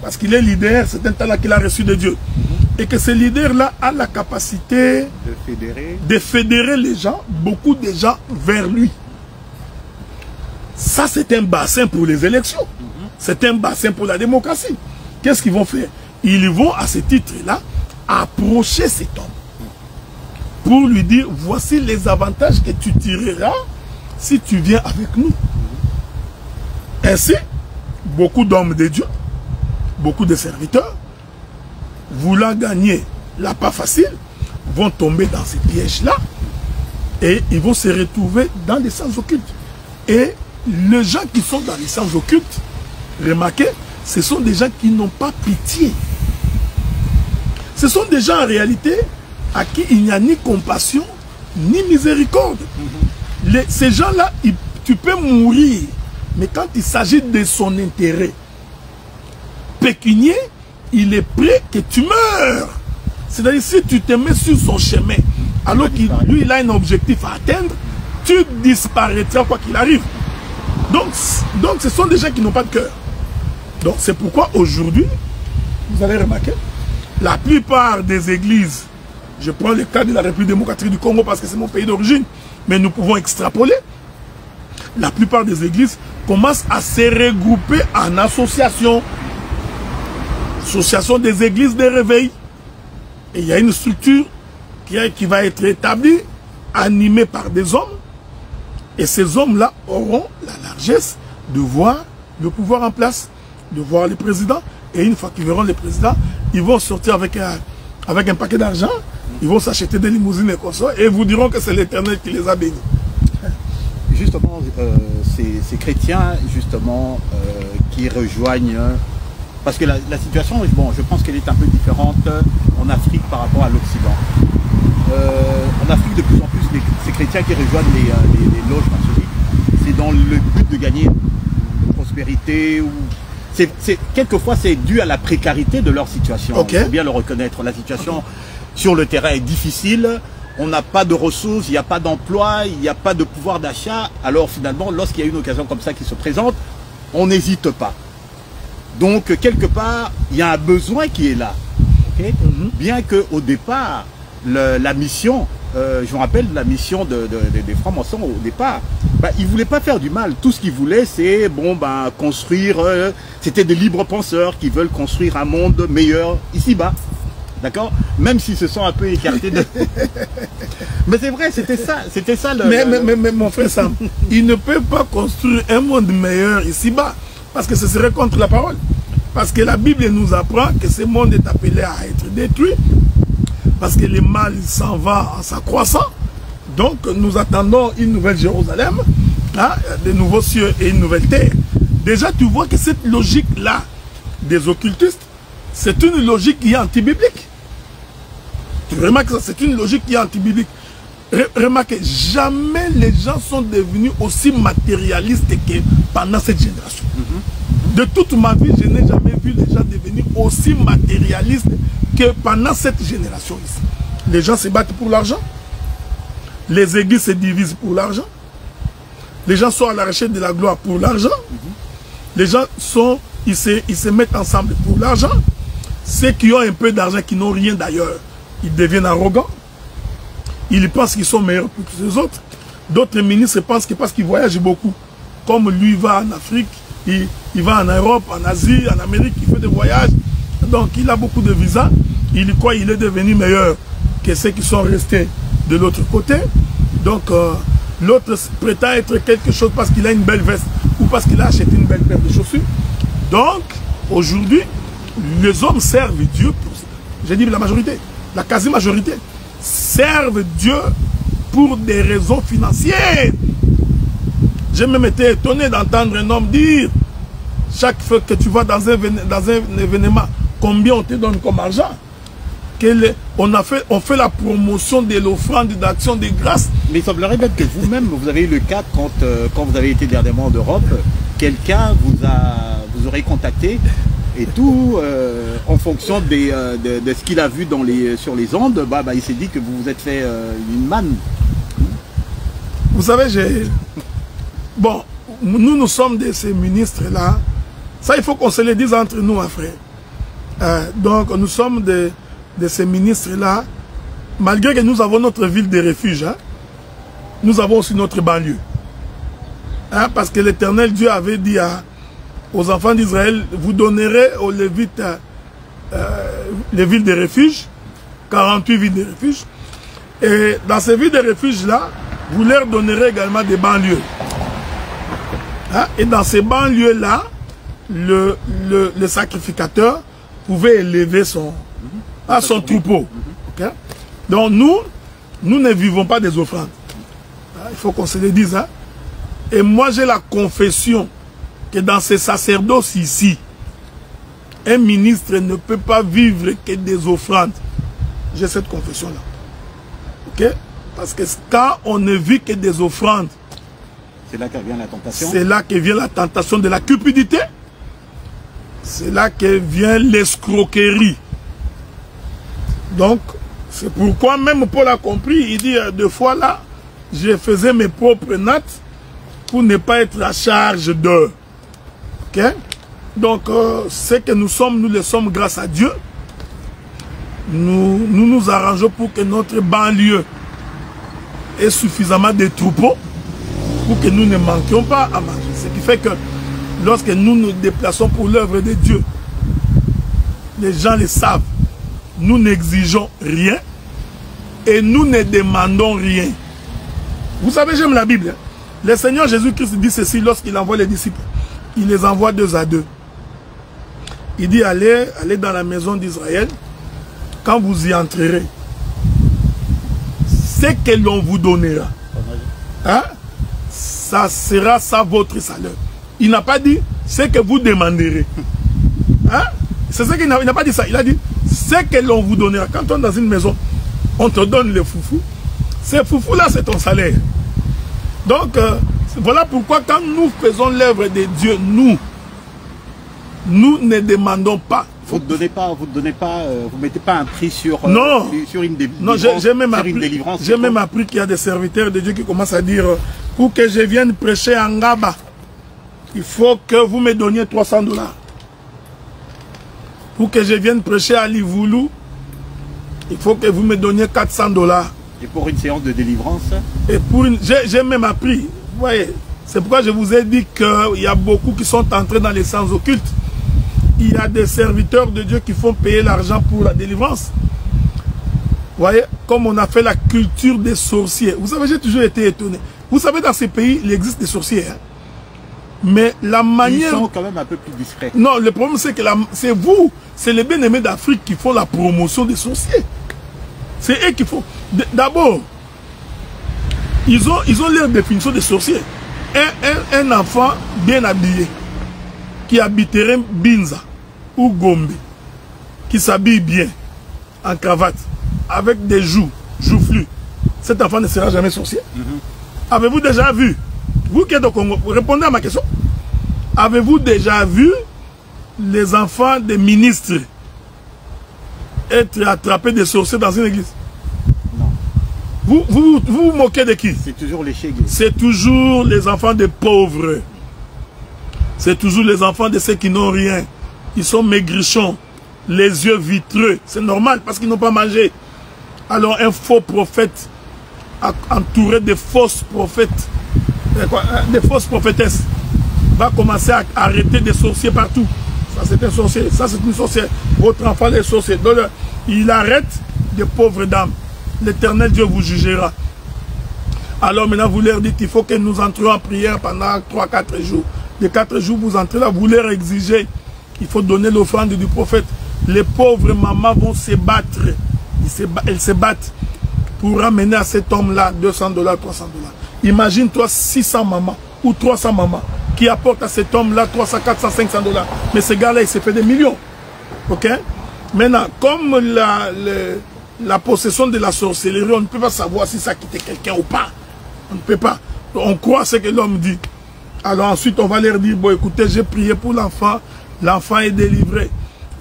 parce qu'il est leader, c'est un talent qu'il a reçu de Dieu, et que ce leader-là a la capacité de fédérer les gens, beaucoup de gens vers lui. Ça, c'est un bassin pour les élections. C'est un bassin pour la démocratie. Qu'est-ce qu'ils vont faire? Ils vont, à ce titre-là, approcher cet homme pour lui dire, voici les avantages que tu tireras si tu viens avec nous. Ainsi, beaucoup d'hommes de Dieu, beaucoup de serviteurs, voulant gagner la part facile, vont tomber dans ces pièges-là et ils vont se retrouver dans les sciences occultes. Et les gens qui sont dans les sciences occultes, remarquez, ce sont des gens qui n'ont pas pitié. Ce sont des gens en réalité à qui il n'y a ni compassion, ni miséricorde. Ces gens-là, tu peux mourir, mais quand il s'agit de son intérêt pécunier, il est prêt que tu meurs. C'est-à-dire, si tu te mets sur son chemin, alors qu'il lui, il a un objectif à atteindre, tu disparaîtras quoi qu'il arrive. Donc, ce sont des gens qui n'ont pas de cœur. Donc, c'est pourquoi aujourd'hui, vous allez remarquer, la plupart des églises, je prends le cas de la République démocratique du Congo parce que c'est mon pays d'origine, mais nous pouvons extrapoler, la plupart des églises commencent à se regrouper en associations. Association des églises de réveil. Et il y a une structure qui va être établie, animée par des hommes. Et ces hommes-là auront la largesse de voir le pouvoir en place, de voir les présidents. Et une fois qu'ils verront les présidents, ils vont sortir avec un paquet d'argent, ils vont s'acheter des limousines et comme ça, et vous diront que c'est l'Éternel qui les a bénis. Justement, ces chrétiens, justement, qui rejoignent... Parce que la situation, bon, je pense qu'elle est un peu différente en Afrique par rapport à l'Occident. En Afrique, de plus en plus, ces chrétiens qui rejoignent les loges maçonniques, c'est dans le but de gagner une prospérité. Quelquefois, c'est dû à la précarité de leur situation. Okay. Il faut bien le reconnaître. La situation sur le terrain est difficile. On n'a pas de ressources, il n'y a pas d'emploi, il n'y a pas de pouvoir d'achat. Alors finalement, lorsqu'il y a une occasion comme ça qui se présente, on n'hésite pas. Donc, quelque part, il y a un besoin qui est là. Okay? Bien qu'au départ, la mission, je me rappelle la mission des francs-maçons au départ, Ils ne voulaient pas faire du mal. Tout ce qu'ils voulaient, c'est bon, construire. C'était des libres penseurs qui veulent construire un monde meilleur ici-bas. D'accord? Même s'ils se sont un peu écartés de... Mais c'est vrai, c'était ça le... Mais mon frère Sam, ils ne peuvent pas construire un monde meilleur ici-bas. Parce que ce serait contre la parole. Parce que la Bible nous apprend que ce monde est appelé à être détruit. Parce que le mal s'en va en s'accroissant. Donc nous attendons une nouvelle Jérusalem, de nouveaux cieux et une nouvelle terre. Déjà tu vois que cette logique-là des occultistes, c'est une logique qui est anti-biblique. Tu remarques ça, c'est une logique qui est anti-biblique. Remarquez, jamais les gens sont devenus aussi matérialistes que pendant cette génération. De toute ma vie, je n'ai jamais vu les gens devenir aussi matérialistes que pendant cette génération ici. Les gens se battent pour l'argent. Les églises se divisent pour l'argent. Les gens sont à la recherche de la gloire pour l'argent. Les gens ils se mettent ensemble pour l'argent. Ceux qui ont un peu d'argent, qui n'ont rien d'ailleurs, ils deviennent arrogants. Ils pensent qu'ils sont meilleurs que les autres. D'autres ministres pensent que parce qu'ils voyagent beaucoup, comme lui va en Afrique, il va en Europe, en Asie, en Amérique, il fait des voyages. Donc il a beaucoup de visas. Il croit qu'il est devenu meilleur que ceux qui sont restés de l'autre côté. Donc l'autre prétend être quelque chose parce qu'il a une belle veste ou parce qu'il a acheté une belle paire de chaussures. Donc aujourd'hui, les hommes servent Dieu pour... J'ai dit la majorité, la quasi-majorité, servent Dieu pour des raisons financières. J'ai même été étonné d'entendre un homme dire, chaque fois que tu vas dans un événement, combien on te donne comme argent? On fait la promotion de l'offrande d'action de grâce. Mais il semblerait même que vous-même, vous avez eu le cas quand vous avez été dernièrement en Europe, quelqu'un vous aurait contacté et tout, en fonction de ce qu'il a vu sur les ondes, il s'est dit que vous vous êtes fait une manne. Vous savez, bon, nous sommes de ces ministres-là. Ça, il faut qu'on se le dise entre nous, hein, frère. Donc, nous sommes de ces ministres-là, malgré que nous avons notre ville de refuge, nous avons aussi notre banlieue. Parce que l'Éternel Dieu avait dit aux enfants d'Israël, vous donnerez aux Lévites les villes de refuge, 48 villes de refuge. Et dans ces villes de refuge-là, vous leur donnerez également des banlieues. Et dans ces banlieues-là, le sacrificateur pouvait élever son troupeau. Okay? Donc nous ne vivons pas des offrandes. Il faut qu'on se le dise. Et moi j'ai la confession que dans ces sacerdoces ici, un ministre ne peut pas vivre que des offrandes. J'ai cette confession-là. Okay? Parce que quand on ne vit que des offrandes, c'est là que vient la tentation. C'est là que vient la tentation de la cupidité. C'est là que vient l'escroquerie. Donc, c'est pourquoi même Paul a compris, il dit deux fois là, je faisais mes propres notes pour ne pas être à charge d'eux. Ok? Donc, ce que nous sommes, nous le sommes grâce à Dieu. Nous arrangeons pour que notre banlieue ait suffisamment de troupeaux pour que nous ne manquions pas à manger. Ce qui fait que lorsque nous nous déplaçons pour l'œuvre de Dieu, les gens le savent. Nous n'exigeons rien et nous ne demandons rien. Vous savez, j'aime la Bible. Le Seigneur Jésus-Christ dit ceci lorsqu'il envoie les disciples. Il les envoie 2 à 2. Il dit, allez dans la maison d'Israël. Quand vous y entrerez, ce que l'on vous donnera, ça sera ça votre salaire. Il n'a pas dit ce que vous demanderez. C'est ce qu'il n'a pas dit ça. Il a dit ce que l'on vous donnera. Quand on est dans une maison, on te donne le foufou. Ce foufou-là, c'est ton salaire. Donc, voilà pourquoi quand nous faisons l'œuvre de Dieu, nous ne demandons pas. Vous ne mettez pas un prix sur une délivrance. Non, j'ai même appris qu'il y a des serviteurs de Dieu qui commencent à dire, pour que je vienne prêcher en Ngaba, il faut que vous me donniez $300. Pour que je vienne prêcher à Livoulou, il faut que vous me donniez $400. Et pour une séance de délivrance? Et j'ai même appris, voyez, c'est pourquoi je vous ai dit qu'il y a beaucoup qui sont entrés dans les sens occultes. Il y a des serviteurs de Dieu qui font payer l'argent pour la délivrance. Vous voyez, comme on a fait la culture des sorciers. Vous savez, j'ai toujours été étonné. Vous savez, dans ces pays, il existe des sorciers. Hein? Mais la manière... Ils sont quand même un peu plus discrets. Non, le problème, c'est que c'est vous, c'est les bien-aimés d'Afrique qui font la promotion des sorciers. C'est eux qui font... D'abord, ils ont leur définition des sorciers. Un enfant bien habillé, qui habiterait Binza ou Gombe, qui s'habille bien, en cravate, avec des joufflus, cet enfant ne sera jamais sorcier. Avez-vous déjà vu, vous qui êtes au Congo, répondez à ma question, avez-vous déjà vu les enfants des ministres être attrapés des sorciers dans une église? Non. Vous moquez de qui? C'est toujours les chégués. C'est toujours les enfants des pauvres. C'est toujours les enfants de ceux qui n'ont rien. Ils sont maigrichons, les yeux vitreux. C'est normal parce qu'ils n'ont pas mangé. Alors un faux prophète entouré de fausses prophètes, des fausses prophétesses, va commencer à arrêter des sorciers partout. Ça c'est un sorcier, ça c'est une sorcière. Votre enfant est sorcier. Donc, il arrête des pauvres dames. L'Éternel Dieu vous jugera. Alors maintenant vous leur dites, il faut que nous entrions en prière pendant 3-4 jours. Les 4 jours vous entrez là, vous leur exigez, il faut donner l'offrande du prophète. Les pauvres mamans vont se battre. Elles se battent pour ramener à cet homme-là $200, $300. Imagine-toi 600 mamans ou 300 mamans qui apportent à cet homme-là 300, 400, $500. Mais ce gars-là, il s'est fait des millions. Ok? Maintenant, comme la possession de la sorcellerie, on ne peut pas savoir si ça a quitté quelqu'un ou pas. On ne peut pas. On croit ce que l'homme dit. Alors ensuite, on va leur dire, bon écoutez, j'ai prié pour l'enfant, l'enfant est délivré.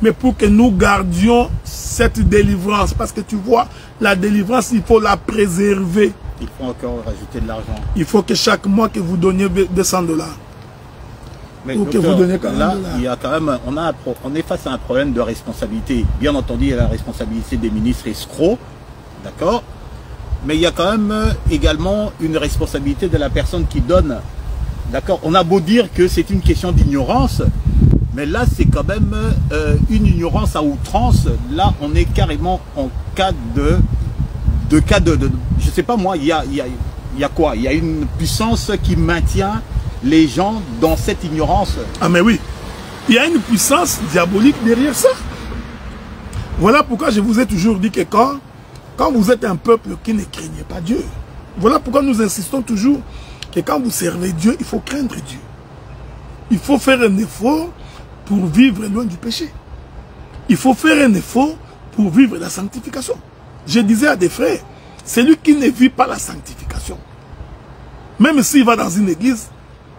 Mais pour que nous gardions cette délivrance, parce que tu vois, la délivrance, il faut la préserver. Il faut encore rajouter de l'argent. Il faut que chaque mois que vous donniez $200. Mais ou docteur, que vous donnez quand là, même il y a quand même, on est face à un problème de responsabilité. Bien entendu, il y a la responsabilité des ministres escrocs, d'accord? Mais il y a quand même également une responsabilité de la personne qui donne. D'accord, on a beau dire que c'est une question d'ignorance, mais là c'est quand même une ignorance à outrance. Là on est carrément en cas de je sais pas moi, il y a quoi? Il y a une puissance qui maintient les gens dans cette ignorance. Ah mais oui, il y a une puissance diabolique derrière ça. Voilà pourquoi je vous ai toujours dit que quand vous êtes un peuple qui ne craignait pas Dieu, voilà pourquoi nous insistons toujours que quand vous servez Dieu, il faut craindre Dieu. Il faut faire un effort pour vivre loin du péché. Il faut faire un effort pour vivre la sanctification. Je disais à des frères, celui qui ne vit pas la sanctification, même s'il va dans une église,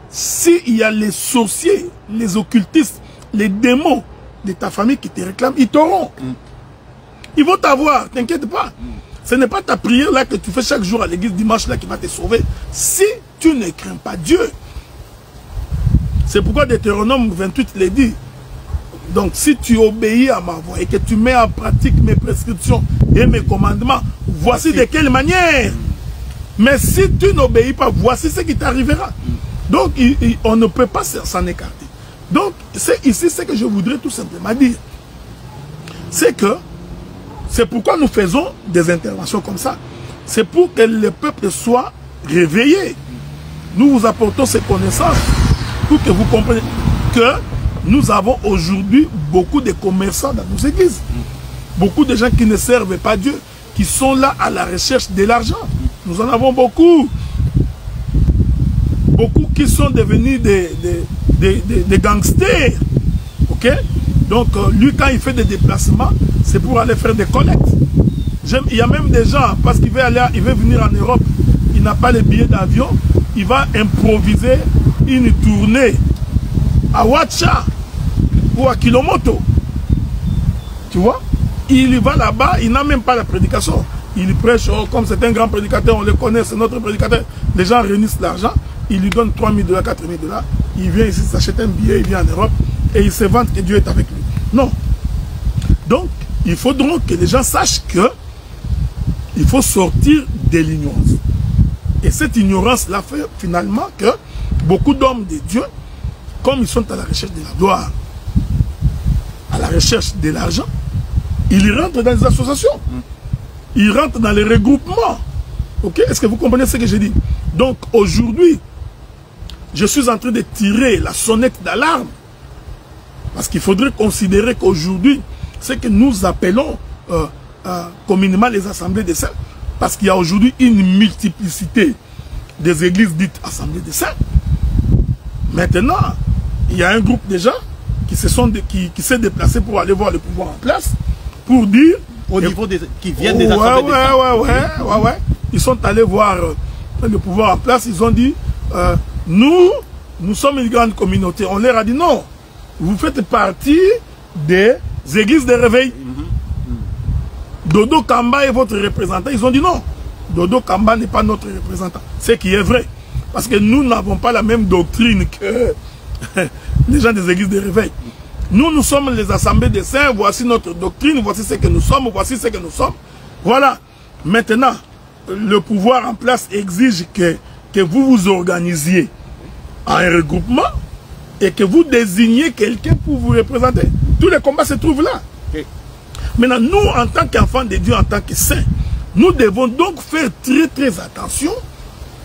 s'il y a les sorciers, les occultistes, les démons de ta famille qui te réclament, ils t'auront. Ils vont t'avoir, t'inquiète pas. Ce n'est pas ta prière là que tu fais chaque jour à l'église dimanche là qui va te sauver. Si tu ne crains pas Dieu. C'est pourquoi Deutéronome 28 le dit. Donc si tu obéis à ma voix et que tu mets en pratique mes prescriptions et mes commandements, voici de quelle manière. Mais si tu n'obéis pas, voici ce qui t'arrivera. Donc on ne peut pas s'en écarter. Donc ici ce que je voudrais tout simplement dire. C'est que c'est pourquoi nous faisons des interventions comme ça. C'est pour que le peuple soit réveillé. Nous vous apportons ces connaissances pour que vous compreniez que nous avons aujourd'hui beaucoup de commerçants dans nos églises. Beaucoup de gens qui ne servent pas Dieu, qui sont là à la recherche de l'argent. Nous en avons beaucoup. Beaucoup qui sont devenus des gangsters. Ok? Donc, lui, quand il fait des déplacements, c'est pour aller faire des collectes. Il y a même des gens, parce qu'il veut venir en Europe, il n'a pas les billets d'avion, il va improviser une tournée à Ouacha ou à Kilomoto. Tu vois? Il va là-bas, il n'a même pas la prédication. Il prêche, comme c'est un grand prédicateur, on le connaît, c'est notre prédicateur. Les gens réunissent l'argent, ils lui donnent $3 000, $4 000. Il vient ici, s'achète un billet, il vient en Europe et il se vante que Dieu est avec lui. Non. Donc, il faut donc que les gens sachent que il faut sortir de l'ignorance. Et cette ignorance-là fait finalement que beaucoup d'hommes de Dieu, comme ils sont à la recherche de la gloire, à la recherche de l'argent, ils rentrent dans les associations. Ils rentrent dans les regroupements. Ok? Est-ce que vous comprenez ce que je dis? Donc aujourd'hui, je suis en train de tirer la sonnette d'alarme. Parce qu'il faudrait considérer qu'aujourd'hui, ce que nous appelons communément les assemblées des saints, parce qu'il y a aujourd'hui une multiplicité des églises dites assemblées des saints. Maintenant, il y a un groupe de gens qui s'est déplacé pour aller voir le pouvoir en place, pour dire... Au niveau des... qui viennent des assemblées des saints. Ouais. Ils sont allés voir le pouvoir en place, ils ont dit, nous sommes une grande communauté. On leur a dit non, vous faites partie des églises de réveil. Dodo Kamba est votre représentant. Ils ont dit non, Dodo Kamba n'est pas notre représentant. Ce qui est vrai. Parce que nous n'avons pas la même doctrine que les gens des églises de réveil. Nous sommes les assemblées des saints, voici notre doctrine, voici ce que nous sommes, voici ce que nous sommes. Voilà. Maintenant, le pouvoir en place exige que vous vous organisiez en un regroupement et que vous désigniez quelqu'un pour vous représenter. Tous les combats se trouvent là. Okay. Maintenant, nous, en tant qu'enfants de Dieu, en tant que saints, nous devons donc faire très attention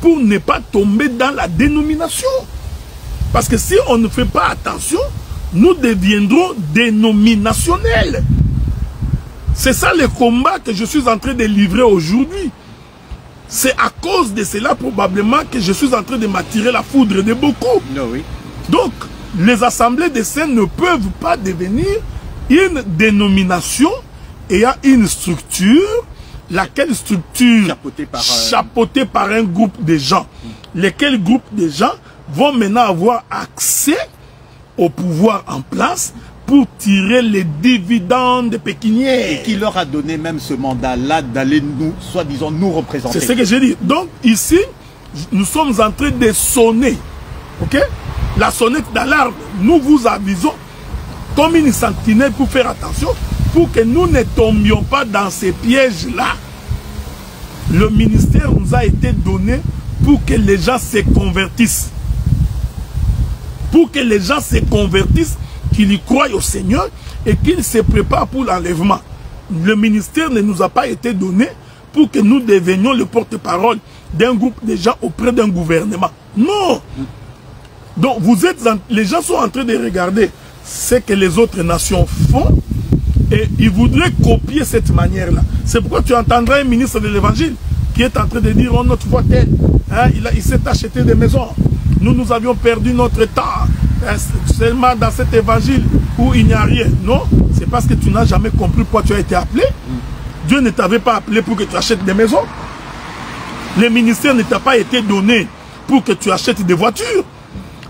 pour ne pas tomber dans la dénomination. Parce que si on ne fait pas attention, nous deviendrons dénominationnels. C'est ça le combat que je suis en train de livrer aujourd'hui. C'est à cause de cela probablement que je suis en train de m'attirer la foudre de beaucoup. Oui. Donc, les assemblées des saints ne peuvent pas devenir une dénomination ayant une structure, laquelle structure chapeautée par un groupe de gens. Lesquels groupes de gens vont maintenant avoir accès au pouvoir en place pour tirer les dividendes pécuniaires. Et qui leur a donné même ce mandat-là d'aller nous, soi-disant, nous représenter. C'est ce que j'ai dit. Donc ici, nous sommes en train de sonner. Ok? La sonnette d'alarme, nous vous avisons comme une sentinelle pour faire attention, pour que nous ne tombions pas dans ces pièges-là. Le ministère nous a été donné pour que les gens se convertissent. Pour que les gens se convertissent, qu'ils y croient au Seigneur et qu'ils se préparent pour l'enlèvement. Le ministère ne nous a pas été donné pour que nous devenions le porte-parole d'un groupe de gens auprès d'un gouvernement. Non. Donc les gens sont en train de regarder ce que les autres nations font et ils voudraient copier cette manière-là. C'est pourquoi tu entendras un ministre de l'Évangile qui est en train de dire, oh, notre foi telle, hein, il s'est acheté des maisons. Nous avions perdu notre temps. Seulement dans cet évangile où il n'y a rien. Non, c'est parce que tu n'as jamais compris pourquoi tu as été appelé. Dieu ne t'avait pas appelé pour que tu achètes des maisons. Le ministère ne t'a pas été donné pour que tu achètes des voitures.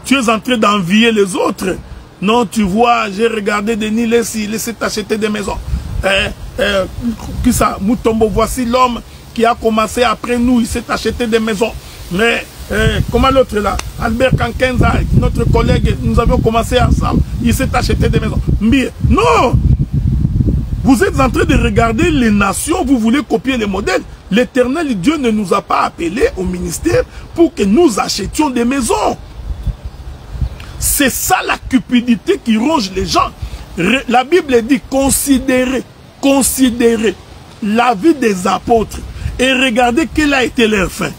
Tu es en train d'envier les autres. Non, tu vois, j'ai regardé Denis Lessi, il s'est acheté des maisons. Qui ça, Mutombo, voici l'homme qui a commencé après nous, il s'est acheté des maisons. Mais comment l'autre là, Albert Kankenza, notre collègue, nous avions commencé ensemble, il s'est acheté des maisons. Mais non, vous êtes en train de regarder les nations, vous voulez copier les modèles. L'Éternel Dieu ne nous a pas appelés au ministère pour que nous achetions des maisons. C'est ça la cupidité qui ronge les gens. La Bible dit considérez la vie des apôtres et regardez quelle a été leur fin.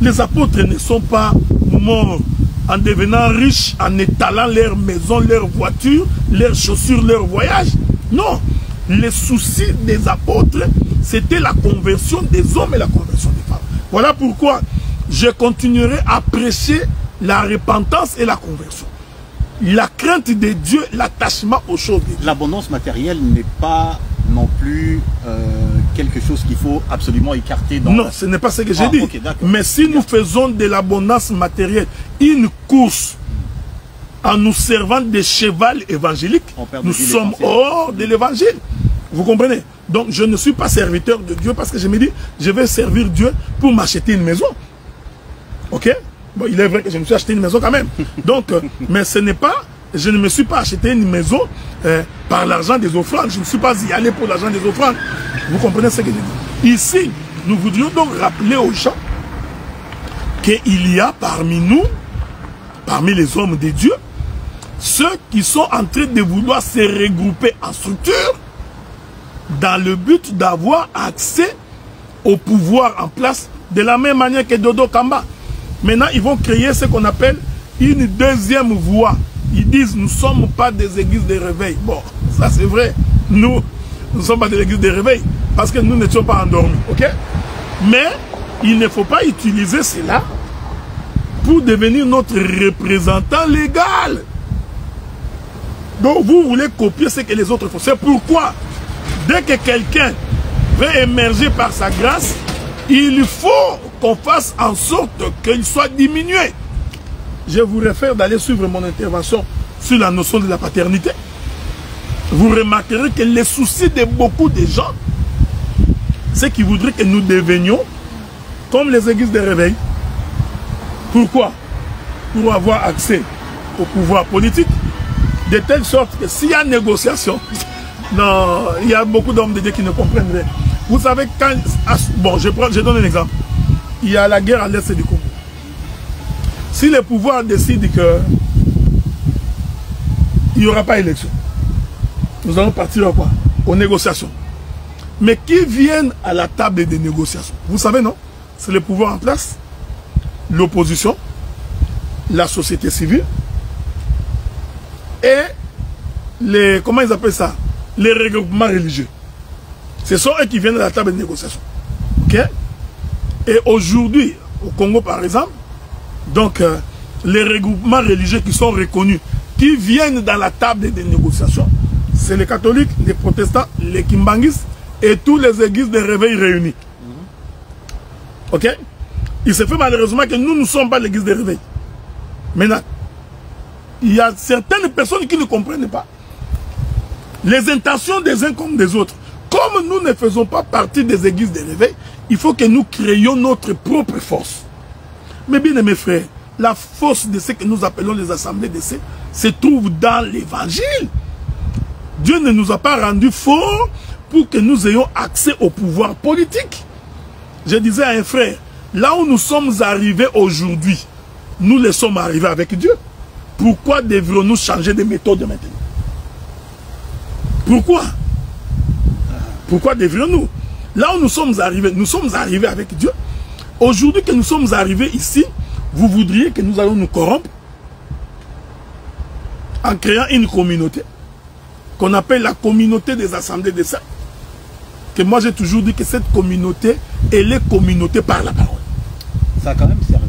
Les apôtres ne sont pas morts en devenant riches, en étalant leurs maisons, leurs voitures, leurs chaussures, leurs voyages. Non, les soucis des apôtres, c'était la conversion des hommes et la conversion des femmes. Voilà pourquoi je continuerai à prêcher la repentance et la conversion. La crainte de Dieu, l'attachement aux choses de Dieu. L'abondance matérielle n'est pas non plus quelque chose qu'il faut absolument écarter dans... Non, ce n'est pas ce que j'ai dit. Okay, mais si nous faisons de l'abondance matérielle une course en nous servant de cheval évangélique, nous sommes hors de l'évangile. Vous comprenez? Donc je ne suis pas serviteur de Dieu parce que je me dis, je vais servir Dieu pour m'acheter une maison. Ok? Bon, il est vrai que je me suis acheté une maison quand même. Donc, mais ce n'est pas, je ne me suis pas acheté une maison par l'argent des offrandes. Je ne suis pas y allé pour l'argent des offrandes. Vous comprenez ce que je dis? Ici, nous voudrions donc rappeler aux gens qu'il y a parmi nous, parmi les hommes de Dieu, ceux qui sont en train de vouloir se regrouper en structure dans le but d'avoir accès au pouvoir en place de la même manière que Dodo Kamba. Maintenant, ils vont créer ce qu'on appelle une deuxième voie. Ils disent, nous ne sommes pas des églises de réveil. Bon, ça c'est vrai. Nous ne sommes pas des églises de réveil parce que nous n'étions pas endormis. Ok? Mais il ne faut pas utiliser cela pour devenir notre représentant légal. Donc vous voulez copier ce que les autres font. C'est pourquoi, dès que quelqu'un veut émerger par sa grâce, il faut qu'on fasse en sorte qu'il soit diminué. Je vous réfère d'aller suivre mon intervention sur la notion de la paternité. Vous remarquerez que les soucis de beaucoup de gens, c'est qu'ils voudraient que nous devenions comme les églises de réveil. Pourquoi? Pour avoir accès au pouvoir politique, de telle sorte que s'il y a négociation, non, il y a beaucoup d'hommes de Dieu qui ne comprennent rien. Vous savez, quand... Bon, je donne un exemple. Il y a la guerre à l'est du Congo. Si le pouvoir décide que il n'y aura pas d'élection, nous allons partir à quoi? Aux négociations. Mais qui viennent à la table des négociations? Vous savez, non? C'est le pouvoir en place, l'opposition, la société civile et les, comment ils appellent ça? Les regroupements religieux. Ce sont eux qui viennent à la table de négociation. Ok? Et aujourd'hui, au Congo par exemple, donc les regroupements religieux qui sont reconnus, qui viennent dans la table des négociations, c'est les catholiques, les protestants, les kimbanguistes et tous les églises de réveil réunis. Ok? Il se fait malheureusement que nous ne sommes pas l'église de réveil. Maintenant, il y a certaines personnes qui ne comprennent pas les intentions des uns comme des autres. Comme nous ne faisons pas partie des églises de réveil, il faut que nous créions notre propre force. Mais bien aimés frères, la force de ce que nous appelons les assemblées de saints se trouve dans l'évangile. Dieu ne nous a pas rendus forts pour que nous ayons accès au pouvoir politique. Je disais à un frère, là où nous sommes arrivés aujourd'hui, nous les sommes arrivés avec Dieu. Pourquoi devrions-nous changer de méthode maintenant? Pourquoi? Pourquoi devrions-nous? Là où nous sommes arrivés avec Dieu. Aujourd'hui que nous sommes arrivés ici, vous voudriez que nous allons nous corrompre en créant une communauté qu'on appelle la communauté des assemblées des saints. Que moi j'ai toujours dit que cette communauté, elle est communauté par la parole. Ça a quand même servi...